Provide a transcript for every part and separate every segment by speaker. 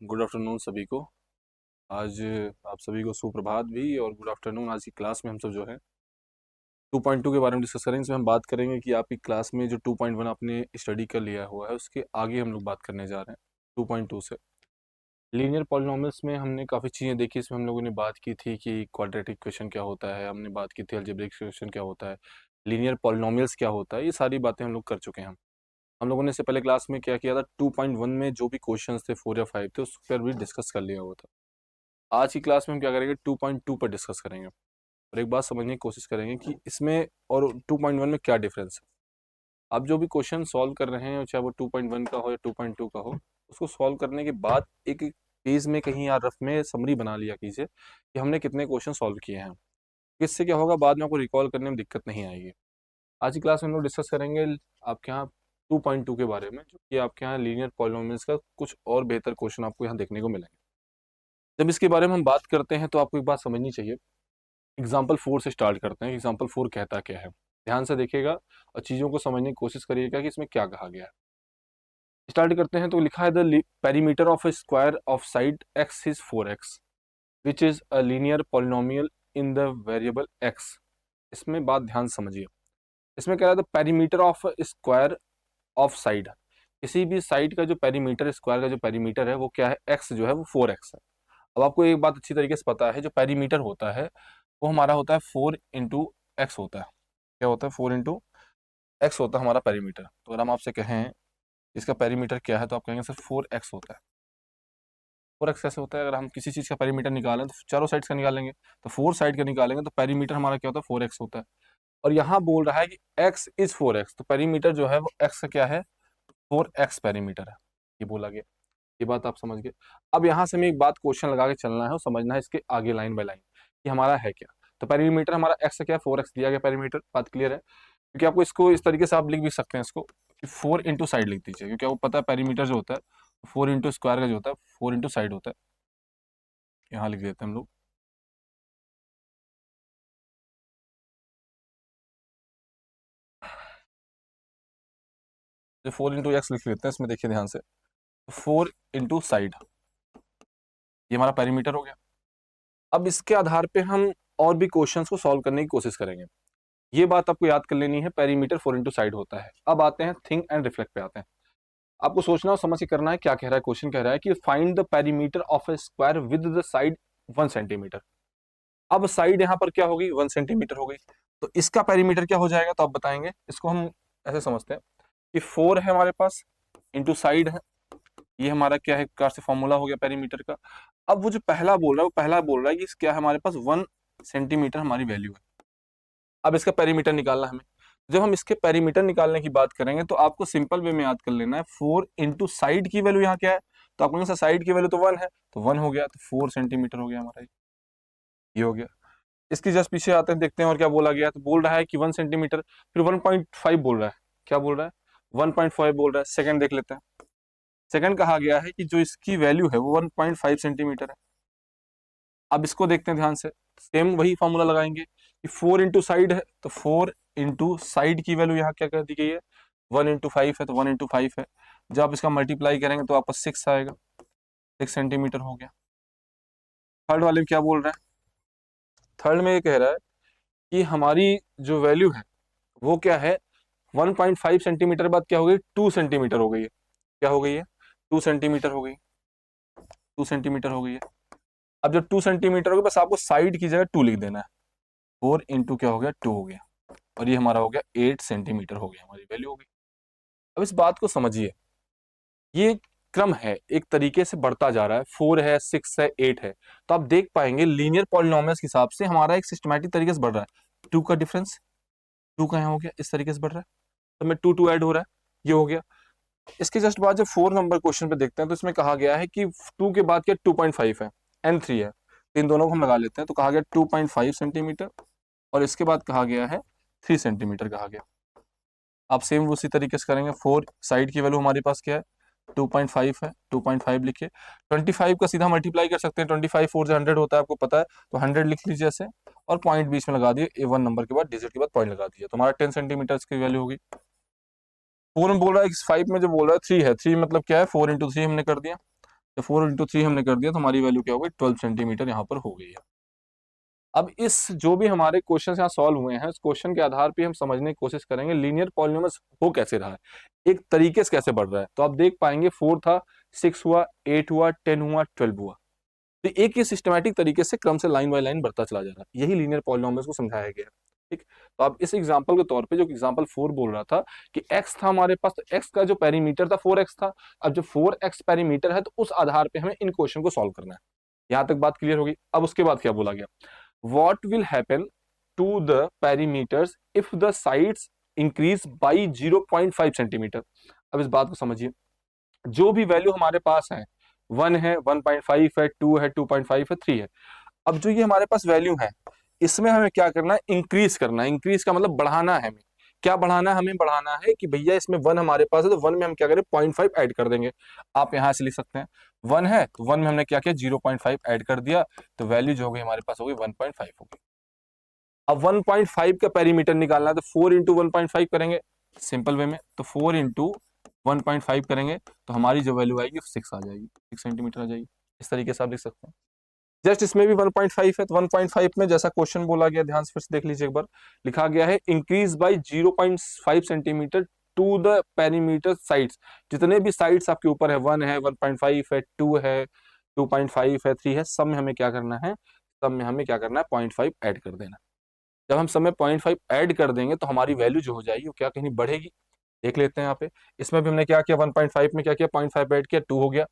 Speaker 1: Good afternoon सभी को। आज आप सभी को सुप्रभात भी और गुड आफ्टरनून। आज की क्लास में हम सब जो है 2.2 के बारे में डिस्कस करेंगे। इसमें हम बात करेंगे कि आपकी क्लास में जो 2.1 आपने स्टडी कर लिया हुआ है उसके आगे हम लोग बात करने जा रहे हैं 2.2 से। लीनियर पॉलिनॉमियल्स में हमने काफ़ी चीज़ें देखी। इसमें हम लोगों ने बात की थी कि क्वाड्रेटिक इक्वेशन क्या होता है, हमने बात की थी अलजेब्रिक इक्वेशन क्या होता है, लीनियर पॉलिनॉमियल्स क्या होता है। ये सारी बातें हम लोग कर चुके हैं। हम लोगों ने इससे पहले क्लास में क्या किया था, 2.1 में जो भी क्वेश्चंस थे 4 या 5 थे उस पर भी डिस्कस कर लिया हुआ था। आज की क्लास में हम क्या करेंगे, 2.2 पर डिस्कस करेंगे और एक बात समझने की कोशिश करेंगे कि इसमें और 2.1 में क्या डिफरेंस है। आप जो भी क्वेश्चन सॉल्व कर रहे हैं, चाहे वो 2.1 का हो या 2.2 का हो, उसको सॉल्व करने के बाद एक एक पेज में कहीं या रफ में समरी बना लिया कीजिए कि हमने कितने क्वेश्चन सॉल्व किए हैं। इससे क्या होगा, बाद में आपको रिकॉल करने में दिक्कत नहीं आएगी। आज की क्लास में हम लोग डिस्कस करेंगे आपके यहाँ 2.2 के बारे में, जो कि आपके यहाँ लीनियर पॉलिनोमियल्स का कुछ और बेहतर क्वेश्चन आपको यहाँ देखने को मिलेंगे। जब इसके बारे में हम बात करते हैं तो आपको एक बात समझनी चाहिए। एग्जाम्पल 4 से स्टार्ट करते हैं। एग्जाम्पल 4 कहता क्या है, ध्यान से देखिएगा और चीज़ों को समझने की कोशिश करिएगा कि इसमें क्या कहा गया है। स्टार्ट करते हैं तो लिखा है the perimeter of A square of side x is 4x which is a linear polynomial in the variable x। इसमें बात ध्यान से समझिए। इसमें कह रहा है the perimeter of square of side, किसी भी साइड का जो पेरीमीटर, स्क्वायर का जो पेरीमीटर है वो क्या है, x जो है वो 4x है। अब आपको एक बात अच्छी तरीके से पता है, जो पेरीमीटर होता है वो हमारा होता है 4 इंटू एक्स होता है। क्या होता है, 4 इंटू एक्स होता है हमारा पेरीमीटर। तो अगर हम आपसे कहें इसका पेरीमीटर क्या है तो आप कहेंगे सर 4x होता है। 4x कैसे होता है, अगर हम किसी चीज़ का पेरीमीटर निकालें तो चारों साइड्स का निकालेंगे, तो 4 साइड का निकालेंगे तो पेरीमीटर हमारा क्या होता है, 4x होता है। और यहाँ बोल रहा है कि x इज 4x, तो पेरीमीटर जो है वो x का क्या है, 4x पेरीमीटर है। ये बोला गया, ये बात आप समझ गए। अब यहाँ से हमें एक बात क्वेश्चन लगा के चलना है और समझना है इसके आगे लाइन बाय लाइन कि हमारा है क्या। तो पेरीमीटर हमारा x क्या है, 4x दिया गया पेरीमीटर। बात क्लियर है, क्योंकि आपको इसको इस तरीके से आप लिख भी सकते हैं इसको कि 4 इंटू साइड लिख दीजिए, क्योंकि आपको पता है पेरीमीटर जो होता है 4 इंटू स्क्वायर का जो होता है 4 इंटू साइड होता है। यहाँ लिख देते हैं हम लोग, जो 4 इंटू एक्स लिख लेते हैं। इसमें देखिए ध्यान से, 4 इंटू साइड, ये हमारा पेरीमीटर हो गया। अब इसके आधार पे हम और भी क्वेश्चंस को सॉल्व करने की कोशिश करेंगे। ये बात आपको याद कर लेनी है, पेरीमीटर 4 इंटू साइड होता है। अब आते हैं थिंक एंड रिफ्लेक्ट पे आते हैं। आपको सोचना और समझ के करना है क्या कह रहा है। क्वेश्चन कह रहा है कि find the perimeter of A square with the side 1 centimetre. अब साइड यहाँ पर क्या होगी, 1 सेंटीमीटर हो गई, तो इसका पेरीमीटर क्या हो जाएगा, तो आप बताएंगे। इसको हम ऐसे समझते हैं कि 4 है हमारे पास इंटू साइड है, ये हमारा क्या है, कार से फॉर्मूला हो गया पेरीमीटर का। अब वो जो पहला बोल रहा है, वो पहला बोल रहा है कि क्या है, हमारे पास 1 सेंटीमीटर हमारी वैल्यू है। अब इसका पेरीमीटर निकालना है हमें। जब हम इसके पेरीमीटर निकालने की बात करेंगे तो आपको सिंपल वे में याद कर लेना है, 4 इंटू साइड की वैल्यू यहाँ क्या है, तो आप कहेंगे साइड की वैल्यू तो 1 है, तो 1 हो गया, तो 4 सेंटीमीटर हो गया हमारा, ये हो गया। इसकी जस्ट पीछे आते हैं, देखते हैं और क्या बोला गया। तो बोल रहा है कि 1 सेंटीमीटर, फिर 1.5 बोल रहा है। क्या बोल रहा है, 1.5 बोल रहा है। सेकंड देख लेते हैं। सेकंड कहा गया है कि जो इसकी वैल्यू है वो 1.5 सेंटीमीटर है। अब इसको देखते हैं ध्यान से, सेम वही फॉर्मूला लगाएंगे कि 4 इंटू साइड है, तो 4 इंटू साइड की वैल्यू यहाँ क्या कर दी गई है, 1 इंटू 5 है, तो 1 इंटू 5 है। जब आप इसका मल्टीप्लाई करेंगे तो आपका 6 आएगा, 6 सेंटीमीटर हो गया। थर्ड वाले में क्या बोल रहा है, थर्ड में ये कह रहा है कि हमारी जो वैल्यू है वो क्या है, 1.5 सेंटीमीटर बाद क्या हो गई, 2 सेंटीमीटर हो गई है। क्या हो गई है, 2 सेंटीमीटर हो गई, 2 सेंटीमीटर हो गई है। अब जब 2 सेंटीमीटर हो गई, बस आपको साइड की जगह 2 लिख देना है। 4 इंटू क्या हो गया, 2 हो गया, और ये हमारा हो गया 8 सेंटीमीटर हो गया, हमारी वैल्यू हो गई। अब इस बात को समझिए, ये क्रम है एक तरीके से बढ़ता जा रहा है, 4 है, 6 है, 8 है। तो आप देख पाएंगे लीनियर पॉलिनोमियल्स के हिसाब से हमारा एक सिस्टमैटिक तरीके से बढ़ रहा है। 2 का डिफरेंस, 2 का यहाँ हो गया, इस तरीके से बढ़ रहा है, तो मैं 2 ऐड हो रहा है, ये हो गया। इसके जस्ट बाद जब 4 नंबर क्वेश्चन पे देखते हैं तो इसमें कहा गया है कि 2 के बाद क्या 2.5 है, n3 है, तो इन दोनों को हम लगा लेते हैं। तो कहा गया 2.5 सेंटीमीटर, और इसके बाद कहा गया है 3 सेंटीमीटर कहा गया। आप सेम उसी तरीके से करेंगे। 4 साइड की वैल्यू हमारे पास क्या है, 2.5 है, 2.5 लिखिए। 25 का सीधा मल्टीप्लाई कर सकते हैं, 25 4 से 100 होता है, आपको पता है, तो 100 लिख लीजिए ऐसे, और पॉइंट बीच में लगा दिए, A1 नंबर के बाद डिजिट के बाद पॉइंट लगा दिया, तो हमारा 10 सेंटीमीटर की वैल्यू होगी। 4 में बोल रहा है, 5 में जो बोल रहा है 3 है, 3 मतलब क्या है, 4 इंटू 3 हमने कर दिया, तो 4 × 3 हमने कर दिया तो हमारी वैल्यू क्या हो गई, 12 सेंटीमीटर यहाँ पर हो गई है। अब इस जो भी हमारे क्वेश्चन यहाँ सॉल्व हुए हैं, उस क्वेश्चन के आधार पे हम समझने की कोशिश करेंगे लीनियर पॉलिनोमियल्स हो कैसे रहा है, एक तरीके से कैसे बढ़ रहा है। तो आप देख पाएंगे 4 था, 6 हुआ, 8 हुआ, 10 हुआ, 12 हुआ। तो एक ही सिस्टमैटिक तरीके से क्रम से लाइन बाय लाइन बढ़ता चला जा रहा है, यही लीनियर पॉलिनोमियल्स को समझाया गया है। ठीक, तो अब इस एग्जांपल के तौर पे जो एग्जांपल 4 बोल रहा था कि x था हमारे पास, तो x का जो पेरीमीटर था 4x था। अब जो 4x पेरीमीटर है तो उस आधार पे हमें इन क्वेश्चन को सॉल्व करना है। यहां तक बात क्लियर होगी। अब उसके बाद क्या बोला गया, what will happen to the perimeters if the sides increase by 0.5 centimetre. अब इस बात को समझिए, जो भी वैल्यू हमारे पास है, 1 है, 1.5 है, 2 है, 2.5 है, 3 है। अब जो ये हमारे पास वैल्यू है, इसमें हमें क्या करना है, इंक्रीज करना है। इंक्रीज का मतलब बढ़ाना है। हमें क्या बढ़ाना है, हमें बढ़ाना है कि भैया इसमें 1 हमारे पास है तो 1 में हम क्या करें, 0.5 ऐड कर देंगे। आप यहां से लिख सकते हैं 1 है तो 1 में हमने क्या किया, 0.5 ऐड कर दिया, तो वैल्यू जो होगी हमारे पास होगी 1.5 होगी। अब 1.5 का पेरीमीटर निकालना है तो 4 × 1.5 करेंगे सिंपल वे में, तो 4 × 1.5 करेंगे तो हमारी जो वैल्यू आएगी 6 आ जाएगी, 6 सेंटीमीटर आ जाएगी। इस तरीके से आप लिख सकते हैं। जस्ट इसमें भी 1.5 है तो 1.5 में जैसा क्वेश्चन बोला गया, ध्यान से फिर से देख लीजिए एक बार, लिखा गया है increase by 0.5 centimetre to the perimeter sides. जितने भी साइड्स आपके ऊपर है, 1 है, 1.5 है, 2 है, 2.5 है, 3 है, सब में हमें क्या करना है, सब में हमें क्या करना है, 0.5 ऐड कर देना। जब हम सब में 0.5 ऐड कर देंगे तो हमारी वैल्यू जो हो जाएगी वो क्या कहीं बढ़ेगी। देख लेते हैं यहाँ पे, इसमें भी हमने क्या किया, 1.5 में क्या किया, 0.5 ऐड किया, 2 हो गया।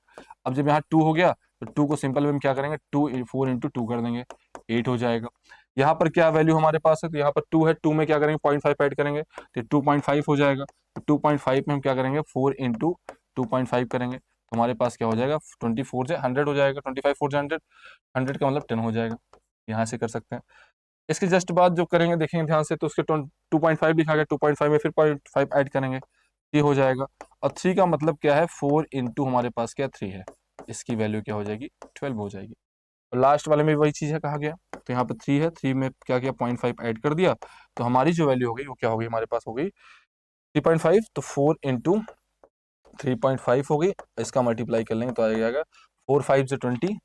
Speaker 1: अब जब यहाँ 2 हो गया तो 2 को सिंपल में हम क्या करेंगे, 4 × 2 कर देंगे, 8 हो जाएगा। यहाँ पर क्या वैल्यू हमारे पास है, तो यहाँ पर 2 है, 2 में क्या करेंगे, 0.5 ऐड करेंगे तो 2.5 हो जाएगा। तो 2.5 में हम क्या करेंगे, 4 × 2.5 करेंगे तो हमारे पास क्या हो जाएगा, 24 से 100 हो जाएगा, 25 4 से 100, 100 का मतलब 10 हो जाएगा। यहाँ से कर सकते हैं। इसके जस्ट बाद जो करेंगे देखेंगे ध्यान से, तो उसके 2.5 लिखा गया, 2.5 में फिर 0.5 ऐड करेंगे, 3 हो जाएगा। और 3 का मतलब क्या है, 4 × हमारे पास क्या 3 है, इसकी वैल्यू क्या हो जाएगी, 12 हो जाएगी। और लास्ट वाले में वही चीज है कहा गया, तो यहाँ पर 3 है, 3 में क्या किया, 0.5 ऐड कर दिया, तो हमारी जो वैल्यू हो गई वो क्या हो गई, हमारे पास हो गई 3.5। तो 4 × 3.5 हो गई, इसका मल्टीप्लाई कर लेंगे तो आ जाएगा 4 5 से 20,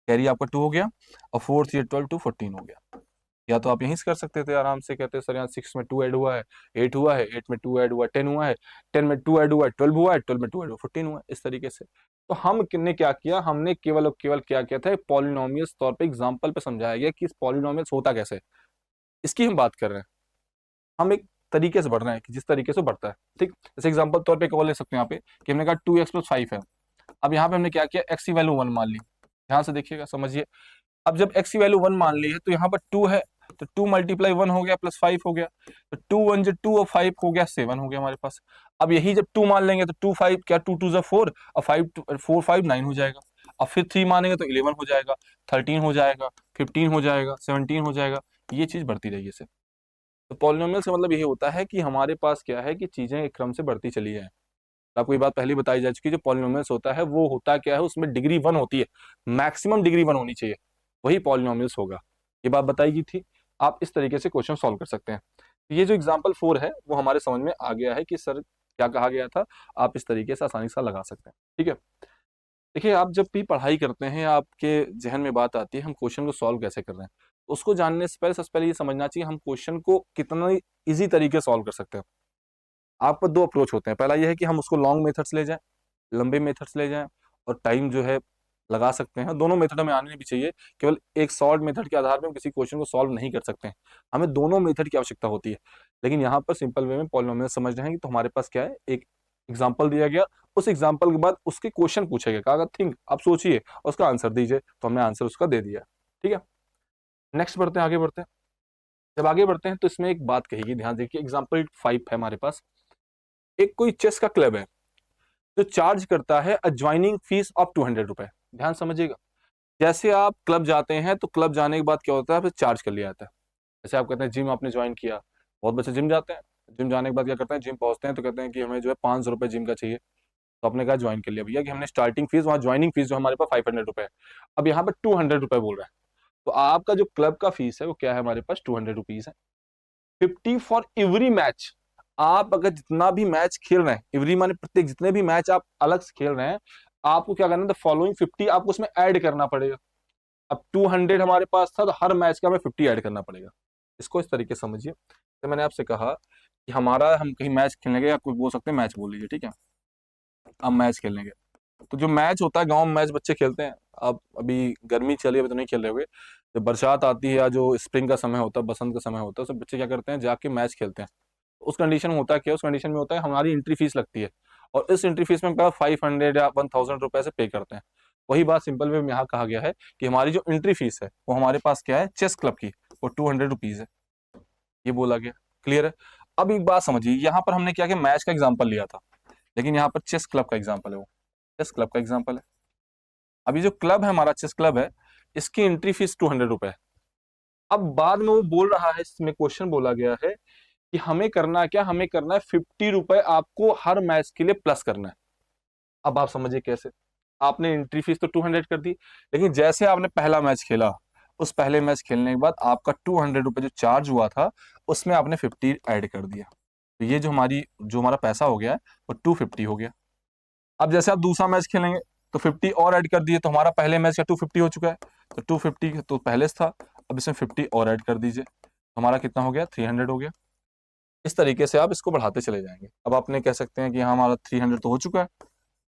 Speaker 1: कैरी आपका 2 हो गया, और 4 3 12 2 14 हो गया। या तो आप यहीं से कर सकते थे आराम से, कहते सर यहाँ 6 में 2 ऐड हुआ है, 8 हुआ है, 8 में 2 ऐड हुआ है, 10 हुआ है, 10 में 2 ऐड हुआ है, 12 हुआ है, 12 में 2 ऐड हुआ 14 हुआ है, इस तरीके से। तो हम ने क्या किया, हमने केवल और केवल क्या किया था, पॉलिनोमियल्स तौर पे एग्जांपल पे समझाया गया कि इस पॉलिनोमियल्स होता कैसे, इसकी हम बात कर रहे हैं। हम एक तरीके से बढ़ रहे हैं कि जिस तरीके से बढ़ता है। ठीक, जैसे एग्जाम्पल तौर पर ले सकते हैं यहाँ पे कि हमने कहा 2x + 5 है। अब यहाँ पे हमने क्या किया, x की वैल्यू 1 मान ली। ध्यान से देखिएगा, समझिए। अब जब x की वैल्यू 1 मान ली है तो यहाँ पर 2 है, तो 2 × 1 हो गया +5 हो गया, तो 2 1 जो 2 और 5 हो गया 7 हो गया हमारे पास। अब यही जब 2 मान लेंगे तो 2 5 क्या, 2 2 4 और 5 4 5 9 हो जाएगा। अब फिर 3 मानेंगे तो 11 हो जाएगा, 13 हो जाएगा, 15 हो जाएगा, 17 हो जाएगा। ये चीज बढ़ती रही है। तो पॉलिनोमियल से मतलब यही होता है कि हमारे पास क्या है कि चीजें एक क्रम से बढ़ती चली है। आपको ये बात पहले बताई जा चुकी है, जो पॉलिनोमियल्स होता है वो होता क्या है, उसमें डिग्री 1 होती है, मैक्सिमम डिग्री 1 होनी चाहिए, वही पॉलिनोमियल्स होगा। ये बात बताई गई थी। आप इस तरीके से क्वेश्चन सॉल्व कर सकते हैं। ये जो एग्जाम्पल 4 है वो हमारे समझ में आ गया है कि सर क्या कहा गया था, आप इस तरीके से आसानी से लगा सकते हैं। ठीक है, देखिए आप जब भी पढ़ाई करते हैं आपके जहन में बात आती है हम क्वेश्चन को सॉल्व कैसे कर रहे हैं, तो उसको जानने से पहले सबसे पहले ये समझना चाहिए हम क्वेश्चन को कितना इजी तरीके से सॉल्व कर सकते हैं। आप पर 2 अप्रोच होते हैं। पहला ये है कि हम उसको लॉन्ग मेथड्स ले जाएं, लंबे मेथड्स ले जाएं और टाइम जो है लगा सकते हैं। दोनों मेथड हमें आने भी चाहिए, केवल एक शॉर्ट मेथड के आधार पर हम किसी क्वेश्चन को सॉल्व नहीं कर सकते हैं, हमें दोनों मेथड की आवश्यकता होती है। लेकिन यहाँ पर सिंपल वे में पॉलिनोमियल समझ रहे हैं तो हमारे पास क्या है, एक एग्जाम्पल दिया गया, उस एग्जाम्पल के बाद उसके क्वेश्चन पूछे गए, कहा थिंक आप सोचिए और उसका आंसर दीजिए, तो हमने आंसर उसका दे दिया। ठीक है, नेक्स्ट बढ़ते हैं, आगे बढ़ते हैं। जब आगे बढ़ते हैं तो इसमें एक बात कहेगी, ध्यान देखिए, एग्जाम्पल 5 है हमारे पास। एक कोई चेस का क्लब है जो चार्ज करता है ज्वाइनिंग फीस ऑफ 200 रुपए। ध्यान समझिएगा, जैसे आप क्लब जाते हैं तो क्लब जाने के बाद क्या होता है, फिर चार्ज कर लिया जाता है। जैसे आप कहते हैं जिम आपने ज्वाइन किया, बहुत बच्चे जिम जाते हैं, जिम जाने के बाद क्या करते हैं, जिम पहुंचते हैं तो कहते हैं कि हमें जो है 500 रुपए जिम का चाहिए, तो आपने कहा ज्वाइन कर लिया भैया कि हमने स्टार्टिंग फीस, वहाँ ज्वाइनिंग फीस जो हमारे पास 500 रुपए है, अब यहाँ पर 200 रुपए बोल रहा है, तो आपका जो क्लब का फीस है वो क्या है, हमारे पास 200 रुपीज है। 50 फॉर एवरी मैच। आप अगर जितना भी मैच खेल रहे हैं, एवरी माने प्रत्येक, जितने भी मैच आप अलग से खेल रहे हैं, आपको क्या करना है, द फॉलोइंग 50 आपको उसमें ऐड करना पड़ेगा। अब 200 हमारे पास था, तो हर मैच का हमें 50 ऐड करना पड़ेगा। इसको इस तरीके से समझिए। तो मैंने आपसे कहा कि हमारा, हम कहीं मैच खेलने गए, आपको बोल सकते हैं मैच बोल लीजिए, ठीक है। अब मैच खेलने गए, तो जो मैच होता है गांव में, मैच बच्चे खेलते हैं। अब अभी गर्मी चली है, अभी तो नहीं खेल रहे होंगे। जब बरसात आती है या जो स्प्रिंग का समय होता है, बसंत का समय होता है, सब बच्चे क्या करते हैं, जाके मैच खेलते हैं। उस कंडीशन में होता है क्या, उस कंडीशन में होता है हमारी एंट्री फीस लगती है, और इस एंट्री फीस में हम 500 या 1000 रुपए से पे करते हैं। वही बात सिंपल वे में यहाँ कहा गया है कि हमारी जो एंट्री फीस है वो हमारे पास क्या है, चेस क्लब की, वो 200 रुपीज है। ये बोला गया, क्लियर है। अब एक बात समझिए, यहाँ पर हमने क्या किया, मैच का एग्जाम्पल लिया था, लेकिन यहाँ पर चेस क्लब का एग्जाम्पल है, वो चेस क्लब का एग्जाम्पल है। अभी जो क्लब है हमारा, चेस क्लब है, इसकी एंट्री फीस 200 रुपए है। अब बाद में वो बोल रहा है, इसमें क्वेश्चन बोला गया है कि हमें करना क्या, हमें करना है 50 रुपए आपको हर मैच के लिए प्लस करना है। अब आप समझिए कैसे, आपने एंट्री फीस तो 200 कर दी, लेकिन जैसे आपने पहला मैच खेला, उस पहले मैच खेलने के बाद आपका 200 रुपए जो चार्ज हुआ था, उसमें आपने 50 ऐड कर दिया। तो ये जो हमारा पैसा हो गया है, वो 250 हो गया। अब जैसे आप दूसरा मैच खेलेंगे, तो 50 और ऐड कर दिए, तो हमारा पहले मैच का 250 हो चुका है। तो 250 तो पहले से था, अब इसमें 50 और ऐड कर दीजिए, तो हमारा कितना हो गया, 300 हो गया। इस तरीके से आप इसको बढ़ाते चले जाएंगे। अब आपने कह सकते हैं कि हाँ हमारा 300 तो हो चुका है।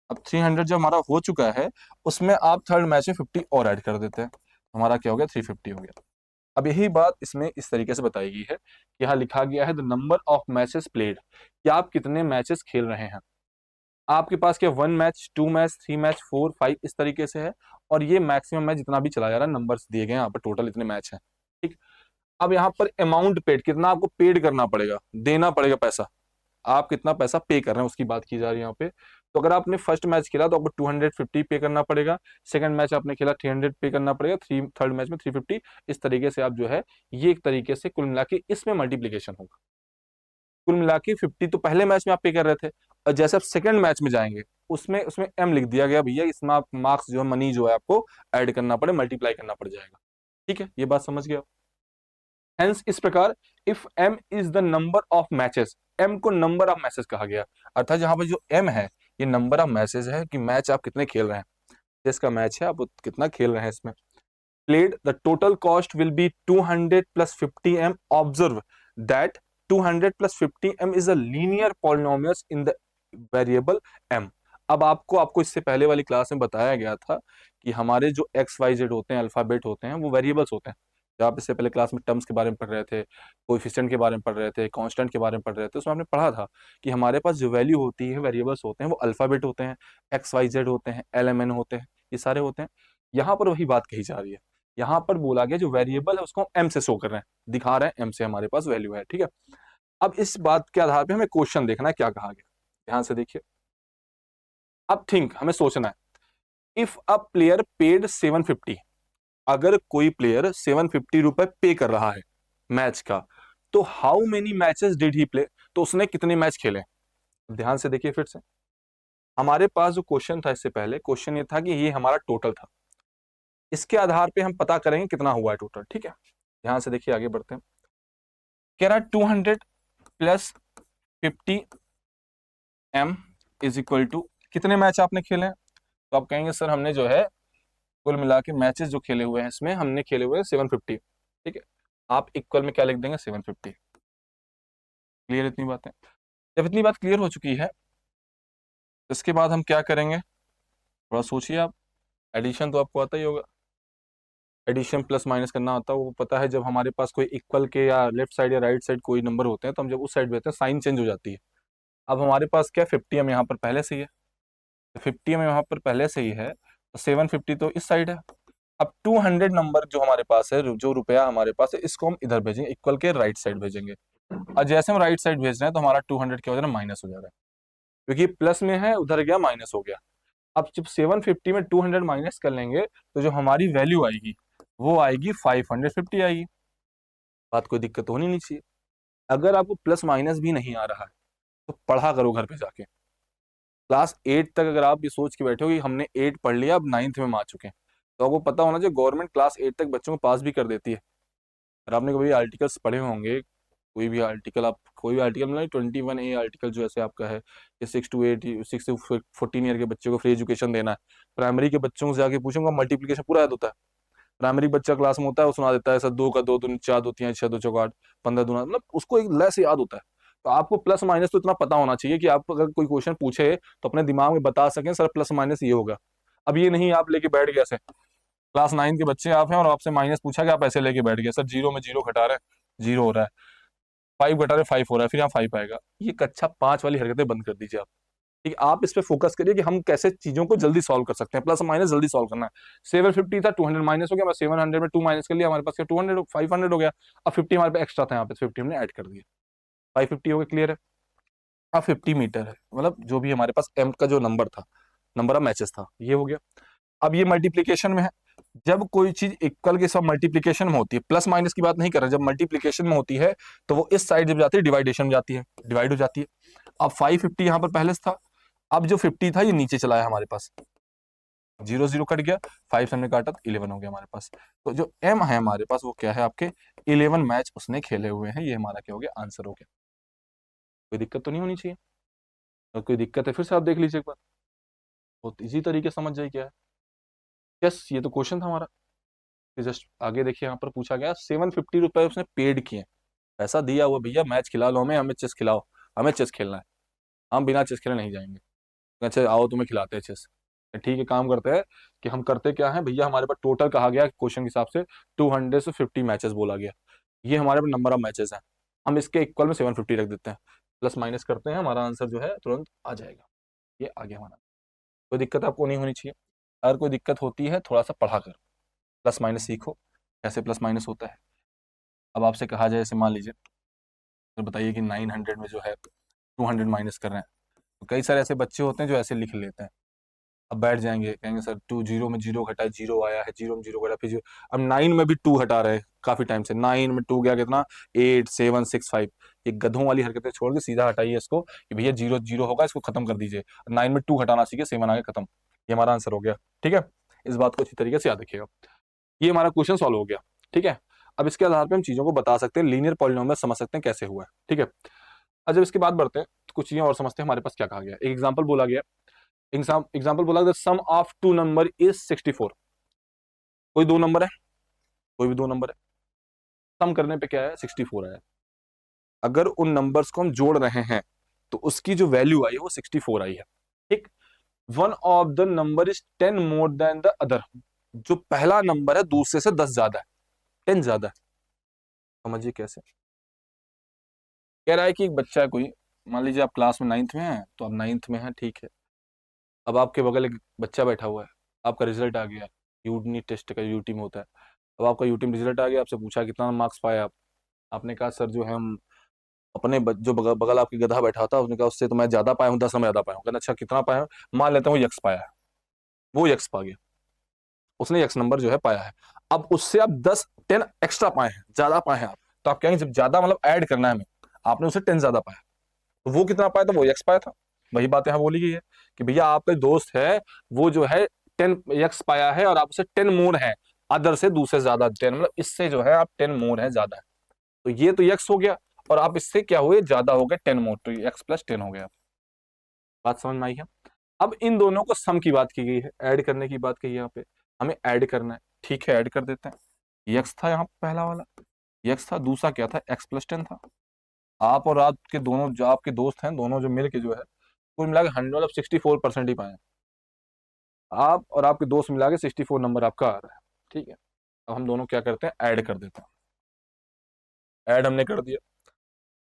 Speaker 1: अब 300 जब हमारा हो चुका है, उसमें आप थर्ड मैच में 50 और ऐड कर देते हैं, तो हमारा क्या हो गया, 350 हो गया। अब यही बात इसमें इस तरीके से बताई गई है कि यहाँ लिखा गया है the number of matches played, कि आप कितने मैचेस खेल रहे हैं। आपके पास क्या 1 मैच, 2 मैच, 3 मैच, 4, 5 इस तरीके से है, और ये मैक्सिमम मैच जितना भी चला जा रहा है, नंबर्स दिए गए हैं यहाँ पर, टोटल इतने मैच हैं, ठीक। अब यहाँ पर अमाउंट पेड, कितना आपको पेड करना पड़ेगा, देना पड़ेगा पैसा, आप कितना पैसा पे कर रहे हैं उसकी बात की जा रही है यहाँ पे। तो अगर आपने फर्स्ट मैच खेला तो आपको 250 पे करना पड़ेगा, सेकंड मैच आपने खेला 300 पे करना पड़ेगा, थर्ड मैच में 350। इस तरीके से आप जो है, ये एक तरीके से कुल मिला के इसमें मल्टीप्लीकेशन होगा। कुल मिला के 50 तो पहले मैच में आप पे कर रहे थे, और जैसे आप सेकंड मैच में जाएंगे, उसमें उसमें एम लिख दिया गया भैया, इसमें आप मार्क्स जो है, मनी जो है आपको ऐड करना पड़े, मल्टीप्लाई करना पड़ जाएगा। ठीक है, ये बात समझ गया। हेंस इस प्रकार, if M is the number of matches, M को नंबर ऑफ मैचेस कहा गया, अर्थात यहाँ पर जो एम है, ये नंबर ऑफ मैचेस है, कि मैच आप कितने खेल रहे हैं, जिसका मैच है आप कितना खेल रहे हैं इसमें। Played the total cost will be 200 plus 50 M, observe that 200 plus 50 M is a linear polynomial in the variable M. अब आपको इससे पहले वाली क्लास में बताया गया था कि हमारे जो एक्स वाई जेड होते हैं, अल्फाबेट होते हैं, वो वेरिएबल्स होते हैं। जब आप इससे पहले क्लास में टर्म्स के बारे में पढ़ रहे थे, कोएफिशिएंट के बारे में पढ़ रहे थे, कांस्टेंट के बारे में पढ़ रहे थे, उसमें आपने पढ़ा था कि हमारे पास जो वैल्यू होती है, वेरिएबल्स होते हैं, वो अल्फाबेट होते हैं, एक्स वाई जेड होते हैं, एल एम एन होते हैं, ये सारे होते हैं। यहाँ पर वही बात कही जा रही है। यहाँ पर बोला गया जो वेरिएबल है उसको हम एम से शो कर रहे हैं, दिखा रहे हैं एम से हमारे पास वैल्यू है, ठीक है। अब इस बात के आधार पे हमें क्वेश्चन देखना है क्या कहा गया, ध्यान से देखिए। अब थिंक, हमें सोचना है, इफ अ प्लेयर पेड 750, अगर कोई प्लेयर 750 रुपए पे कर रहा है मैच का, तो how many matches did he play, तो उसने कितने मैच खेले। ध्यान से देखिए फिर से, हमारे पास जो क्वेश्चन था, इससे पहले क्वेश्चन ये था कि ये हमारा टोटल था, इसके आधार पे हम पता करेंगे कितना हुआ है टोटल, ठीक है। ध्यान से देखिए, आगे बढ़ते हैं। कह रहा है 200 plus 50 M is equal to, कितने मैच आपने खेले हैं, तो आप कहेंगे सर हमने जो है कुल मिला के मैचेस जो खेले हुए हैं, इसमें हमने खेले हुए हैं 750, ठीक है। आप इक्वल में क्या लिख देंगे, 750। क्लियर इतनी बात है। जब इतनी बात क्लियर हो चुकी है, इसके बाद हम क्या करेंगे, थोड़ा सोचिए आप। एडिशन तो आपको आता ही होगा, एडिशन प्लस माइनस करना आता है, वो पता है। जब हमारे पास कोई इक्वल के या लेफ्ट साइड या राइट साइड कोई नंबर होते हैं, तो हम जब उस साइड भेजते हैं, साइन चेंज हो जाती है। अब हमारे पास क्या 50 हम यहाँ पर पहले से ही है, तो 50 में यहाँ पर पहले से ही है, तो 750 तो इस साइड है। अब 200 नंबर जो हमारे पास है, जो रुपया हमारे पास है, इसको हम इधर भेजेंगे, इक्वल के राइट साइड भेजेंगे। और जैसे हम राइट साइड भेज रहे हैं, तो हमारा 200 क्या हो जा रहा है, माइनस हो जा रहा है, क्योंकि प्लस में है, उधर गया माइनस हो गया। अब जब 750 में 200 माइनस कर लेंगे, तो जो हमारी वैल्यू आएगी, वो आएगी 550 आएगी। बात कोई दिक्कत होनी नहीं चाहिए। अगर आपको प्लस माइनस भी नहीं आ रहा है, तो पढ़ा करो घर पे जाके। क्लास 8 तक अगर आप ये सोच के बैठे हो कि हमने 8 पढ़ लिया, अब 9th में हम आ चुके हैं, तो आपको पता होना चाहिए गवर्नमेंट क्लास 8 तक बच्चों को पास भी कर देती है। और आपने कभी आर्टिकल्स पढ़े होंगे, कोई भी आर्टिकल आप, कोई भी आर्टिकल मतलब 21A आर्टिकल जो ऐसे आपका है कि 6 to 14 ईयर के बच्चे को फ्री एजुकेशन देना है। प्राइमरी के बच्चों से जाके पूछूंगा, मल्टीप्लीकेशन पूरा याद होता है। प्राइमरी बच्चा क्लास में होता है, वो सुना देता है सर 2 का 2 दूनी 4 2 3 6 2 चौका 8 15 दूना, मतलब उसको एक लय से याद होता है। तो आपको प्लस माइनस तो इतना पता होना चाहिए कि आप अगर कोई क्वेश्चन पूछे तो अपने दिमाग में बता सकें सर प्लस माइनस ये होगा। अब ये नहीं आप लेके बैठ गए ऐसे, क्लास 9 के बच्चे आप हैं और आपसे माइनस पूछा कि आप ऐसे लेके बैठ गए, सर जीरो में जीरो घटा रहे हैं, जीरो हो रहा है, 5 घटा रहे 5 हो रहा है, फिर यहाँ 5 आएगा। ये कक्षा 5 वाली हरकतें बंद कर दीजिए आप। ठीक है, आप इस पे फोकस करिए कि हम कैसे चीजों को जल्दी सॉल्व कर सकते हैं, प्लस माइनस जल्दी सॉल्व करना है। 750 था, 200 माइनस हो गया, मैं 700 में 2 माइनस कर लिया, हमारे पास 200 500 हो गया। अब 50 हमारे पास एक्स्ट्रा था, यहाँ पे 50 हमने ऐड कर दिया, 550 हो गया, क्लियर है। अब 50 मीटर है, मतलब जो भी हमारे पास एम का जो नंबर था, नंबर ऑफ मैचेस था, ये हो गया। अब ये मल्टीप्लीकेशन में है, जब कोई चीज इक्वल के सब मल्टीप्लीकेशन में होती है, प्लस माइनस की बात नहीं कर रहे, जब मल्टीप्लीकेशन में होती है तो वो इस साइड जब जाती है डिवाइडेशन में जाती है, डिवाइड हो जाती है। अब 550 यहाँ पर पहले से था, अब जो 50 था ये नीचे चला है हमारे पास, 0 0 कट गया, 5 से हमने काटा तो 11 हो गया हमारे पास। तो जो एम है हमारे पास वो क्या है, आपके 11 मैच उसने खेले हुए हैं, ये हमारा क्या हो गया, आंसर हो गया। कोई दिक्कत तो नहीं होनी चाहिए, अगर कोई दिक्कत है फिर से आप देख लीजिए एक बार, बहुत इजी तरीके से समझ जाए क्या है। यस, ये तो क्वेश्चन था हमारा। जस्ट आगे देखिए, यहाँ पर पूछा गया 750 रुपए उसने पेड किए, पैसा दिया हुआ, भैया मैच खिला लो हमें, हमें चेस खिलाओ, हमें चेस खेलना है, हम बिना चेस खेले नहीं जाएंगे। अच्छा आओ तुम्हें खिलाते हैं चेस। ठीक है, काम करते हैं कि हम करते क्या है भैया, हमारे पास टोटल कहा गया क्वेश्चन के हिसाब से 250 मैचेस बोला गया, ये हमारे पास नंबर ऑफ मैचेस हैं, हम इसके इक्वल में 750 रख देते हैं, प्लस माइनस करते हैं, हमारा आंसर जो है तुरंत आ जाएगा। ये आ गया हमारा, कोई दिक्कत आपको नहीं होनी चाहिए। अगर कोई दिक्कत होती है थोड़ा सा पढ़ा कर प्लस माइनस सीखो, कैसे प्लस माइनस होता है। अब आपसे कहा जाए, जैसे मान लीजिए तो बताइए कि 900 में जो है 200 माइनस कर रहे हैं, तो कई सारे ऐसे बच्चे होते हैं जो ऐसे लिख लेते हैं, अब बैठ जाएंगे कहेंगे सर 2 0 में 0 घटा, 0 आया है, 0 में 0 घटा, फिर 0। अब 9 में भी 2 हटा रहे हैं काफी टाइम से, 9 में 2 गया कितना, 8 7 6 5। ये गधों वाली हरकतें छोड़ के सीधा हटाइए इसको कि भैया 0 0 होगा, इसको खत्म कर दीजिए, 9 में 2 हटाना सीखे, 7 आगे खत्म, ये हमारा आंसर हो गया। ठीक है, इस बात को अच्छी तरीके से याद रखिएगा। ये हमारा क्वेश्चन सॉल्व हो गया। ठीक है, अब इसके आधार पर हम चीजों को बता सकते हैं, लीनियर पॉलिनोमियल समझ सकते हैं कैसे हुआ है। ठीक है, अब जब इसके बाद बढ़ते हैं तो कुछ चीजें और समझते हैं, हमारे पास क्या कहा गया, एक एग्जाम्पल बोला गया, एग्जाम्पल बोला, the sum of two number is 64। कोई दो नंबर है, कोई भी दो नंबर है, सम करने पे क्या है, 64 आया। अगर उन नंबर्स को हम जोड़ रहे हैं तो उसकी जो वैल्यू आई है वो 64 आई है। ठीक, one of the number is 10 more than the other, जो पहला नंबर है दूसरे से 10 ज्यादा है, 10 ज्यादा है। समझिए कैसे, कह रहा है कि एक बच्चा है कोई, मान लीजिए आप क्लास में 9th में है, तो आप 9th में है, ठीक है। अब आपके बगल एक बच्चा बैठा हुआ है, आपका रिजल्ट आ गया, यूनिट टेस्ट का यूटी में होता है। अब आपका यूटी में रिजल्ट आ गया, आपसे पूछा कितना मार्क्स पाए आप, आपने कहा सर जो है हम अपने जो बगल आपकी गधा बैठा था उसने कहा उससे तो मैं ज्यादा पाया हूँ, 10 नंबर ज्यादा पाया हूँ। कहना अच्छा कितना पाया हूँ, मान लेता हूँ यक्स पाया है, वो यक्स पा गया, उसने यक्स नंबर जो है पाया है। अब उससे आप 10 10 एक्स्ट्रा पाए हैं, ज्यादा पाए हैं आप, तो आप कहेंगे जब ज्यादा मतलब ऐड करना है हमें, आपने उसे 10 ज्यादा पाया, तो वो कितना पाया था, वो यक्स पाया था। वही बात यहाँ बोली गई है कि भैया आपका दोस्त है वो जो है 10 यक्स पाया है और आप उसे 10 मोर है, अदर से दूसरे ज्यादा 10, मतलब इससे जो है आप 10 मोर है, ज्यादा है, तो ये तो यक्स हो गया, और आप इससे क्या हुए, ज्यादा हो गए 10 मोर, तो एक्स प्लस 10 हो गया। बात समझ में आई है। अब इन दोनों को सम की बात की गई है, ऐड करने की बात कही है, यहाँ पे हमें ऐड करना है। ठीक है, ऐड कर देते हैं। यक्स था यहाँ पहला वाला, यक्स था, दूसरा क्या था, एक्स प्लस 10 था। आप और आपके दोनों जो आपके दोस्त हैं, दोनों जो मिल के जो है कुल मिला के 100 मतलब 64% ही पाए, आप और आपके दोस्त मिला के 64 नंबर आपका आ रहा है। ठीक है, अब हम दोनों क्या करते हैं, ऐड कर देते हैं। ऐड हमने कर दिया,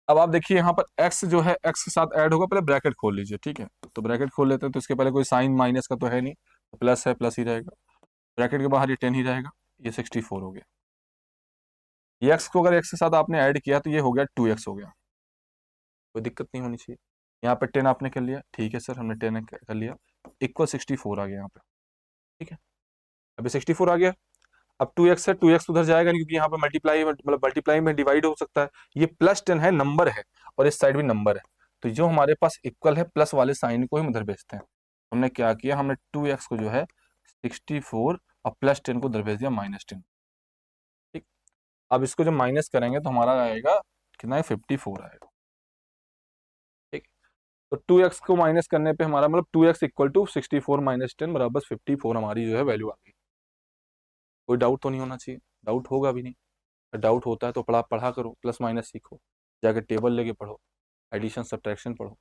Speaker 1: अब आप देखिए यहाँ पर x जो है x के साथ ऐड होगा, पहले ब्रैकेट खोल लीजिए। ठीक है, तो ब्रैकेट खोल लेते हैं, तो इसके पहले कोई साइन माइनस का तो है नहीं, तो प्लस है, प्लस ही रहेगा, ब्रैकेट के बाहर ये 10 ही रहेगा, ये 64 हो गया। ये x को अगर x के साथ आपने ऐड किया तो ये हो गया 2x हो गया, कोई दिक्कत नहीं होनी चाहिए। यहाँ पे 10 आपने कर लिया, ठीक है सर हमने 10 कर लिया, इक्वल 64 आ गया यहाँ पे। ठीक है, अभी 64 आ गया। अब 2x है, 2x उधर जाएगा नहीं क्योंकि यहाँ पे मल्टीप्लाई मतलब मल्टीप्लाई में डिवाइड हो सकता है, ये प्लस 10 है, नंबर है, और इस साइड भी नंबर है, तो जो हमारे पास इक्वल है प्लस वाले साइन को हम उधर भेजते हैं। हमने क्या किया, हमने 2x को जो है 64 और प्लस 10 को उधर भेज दिया -10। ठीक, अब इसको जब माइनस करेंगे तो हमारा आएगा कितना है 54 आएगा। ठीक, तो 2x को माइनस करने पे हमारा मतलब 2x इक्वल टू 64 माइनस 10 बराबर 54 हमारी जो है वैल्यू आ गई। कोई डाउट तो नहीं होना चाहिए, डाउट होगा भी नहीं। डाउट होता है तो पढ़ा पढ़ा करो, प्लस माइनस सीखो, जाके टेबल लेके पढ़ो, एडिशन सब्ट्रैक्शन पढ़ो।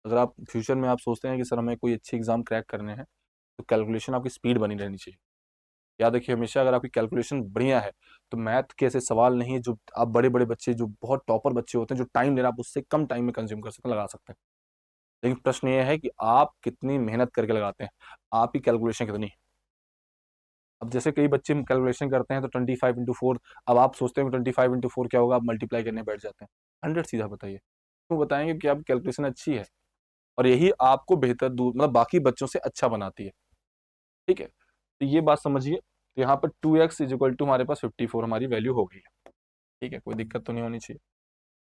Speaker 1: अगर आप फ्यूचर में आप सोचते हैं कि सर हमें कोई अच्छी एग्जाम क्रैक करने हैं तो कैलकुलेशन आपकी स्पीड बनी रहनी चाहिए। याद रखिए हमेशा, अगर आपकी कैलकुलेशन बढ़िया है तो मैथ के ऐसे सवाल नहीं है जो आप बड़े बड़े बच्चे जो बहुत टॉपर बच्चे होते हैं जो टाइम ले रहे हैं आप उससे कम टाइम में कंज्यूम कर सकते हैं, लगा सकते हैं। लेकिन प्रश्न ये है कि आप कितनी मेहनत करके लगाते हैं, आपकी कैलकुलेशन कितनी है। अब जैसे कई बच्चे कैलकुलेशन करते हैं तो 25 × 4, अब आप सोचते हैं 25 × 4 क्या होगा, आप मल्टीप्लाई करने बैठ जाते हैं। 100 सीधा बताइए, क्यों बताएंगे कि आपकी कैलकुलेशन अच्छी है और यही आपको बेहतर दूर मतलब बाकी बच्चों से अच्छा बनाती है। ठीक है, तो ये बात समझिए। तो यहाँ पर 2x इक्वल टू हमारे पास 54 हमारी वैल्यू हो गई है। ठीक है, कोई दिक्कत तो नहीं होनी चाहिए।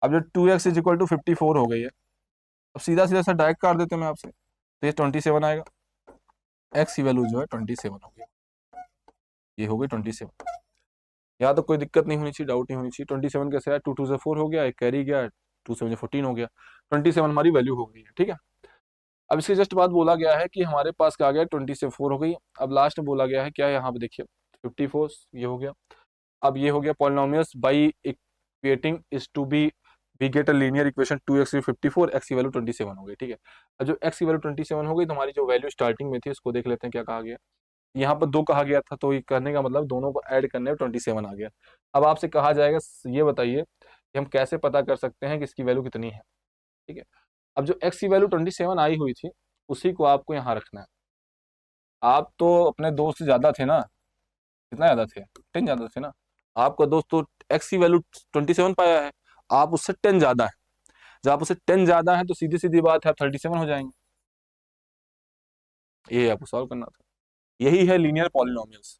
Speaker 1: अब जो 2x इक्वल टू 54 हो गई है, अब सीधा सीधा सा डायरेक्ट कर देते हैं मैं आपसे, तो ये 27 आएगा। x की वैल्यू जो है 27 हो गई, ये हो गई 27। यहाँ तो कोई दिक्कत नहीं होनी चाहिए, डाउट नहीं होनी चाहिए। 27 कैसे आया, 2 2 से 4 हो गया, एक कैरी गया, 2 7 14 हो गया, 27 हमारी वैल्यू हो गई है। ठीक है, अब इसके जस्ट बाद बोला गया है कि हमारे पास क्या आ गया, 24 हो गई। अब लास्ट में बोला गया है क्या, यहाँ पे देखिए 54 ये हो गया। अब ये हो गया polynomials by equating is to be we get a linear equation 2x 54, x की वैल्यू 27 हो गई। ठीक है, अब जो x की वैल्यू 27 हो गई तो हमारी जो वैल्यू स्टार्टिंग में थी उसको देख लेते हैं क्या कहा गया। यहाँ पर 2 कहा गया था तो ये करने का मतलब दोनों को ऐड करने में 27 आ गया। अब आपसे कहा जाएगा ये बताइए कि हम कैसे पता कर सकते हैं कि इसकी वैल्यू कितनी है। ठीक है, अब जो x की वैल्यू 27 आई हुई थी उसी को आपको यहाँ रखना है। आप तो अपने दोस्त से ज्यादा थे ना, कितना ज्यादा थे, 10 ज्यादा थे ना। आपका दोस्त तो x की वैल्यू 27 पाया है, आप उससे 10 ज्यादा है। जब आप उससे 10 ज्यादा है तो सीधी सीधी बात है आप 37 हो जाएंगे। ये आपको सॉल्व करना था, यही है लीनियर पॉलिनोमियल्स।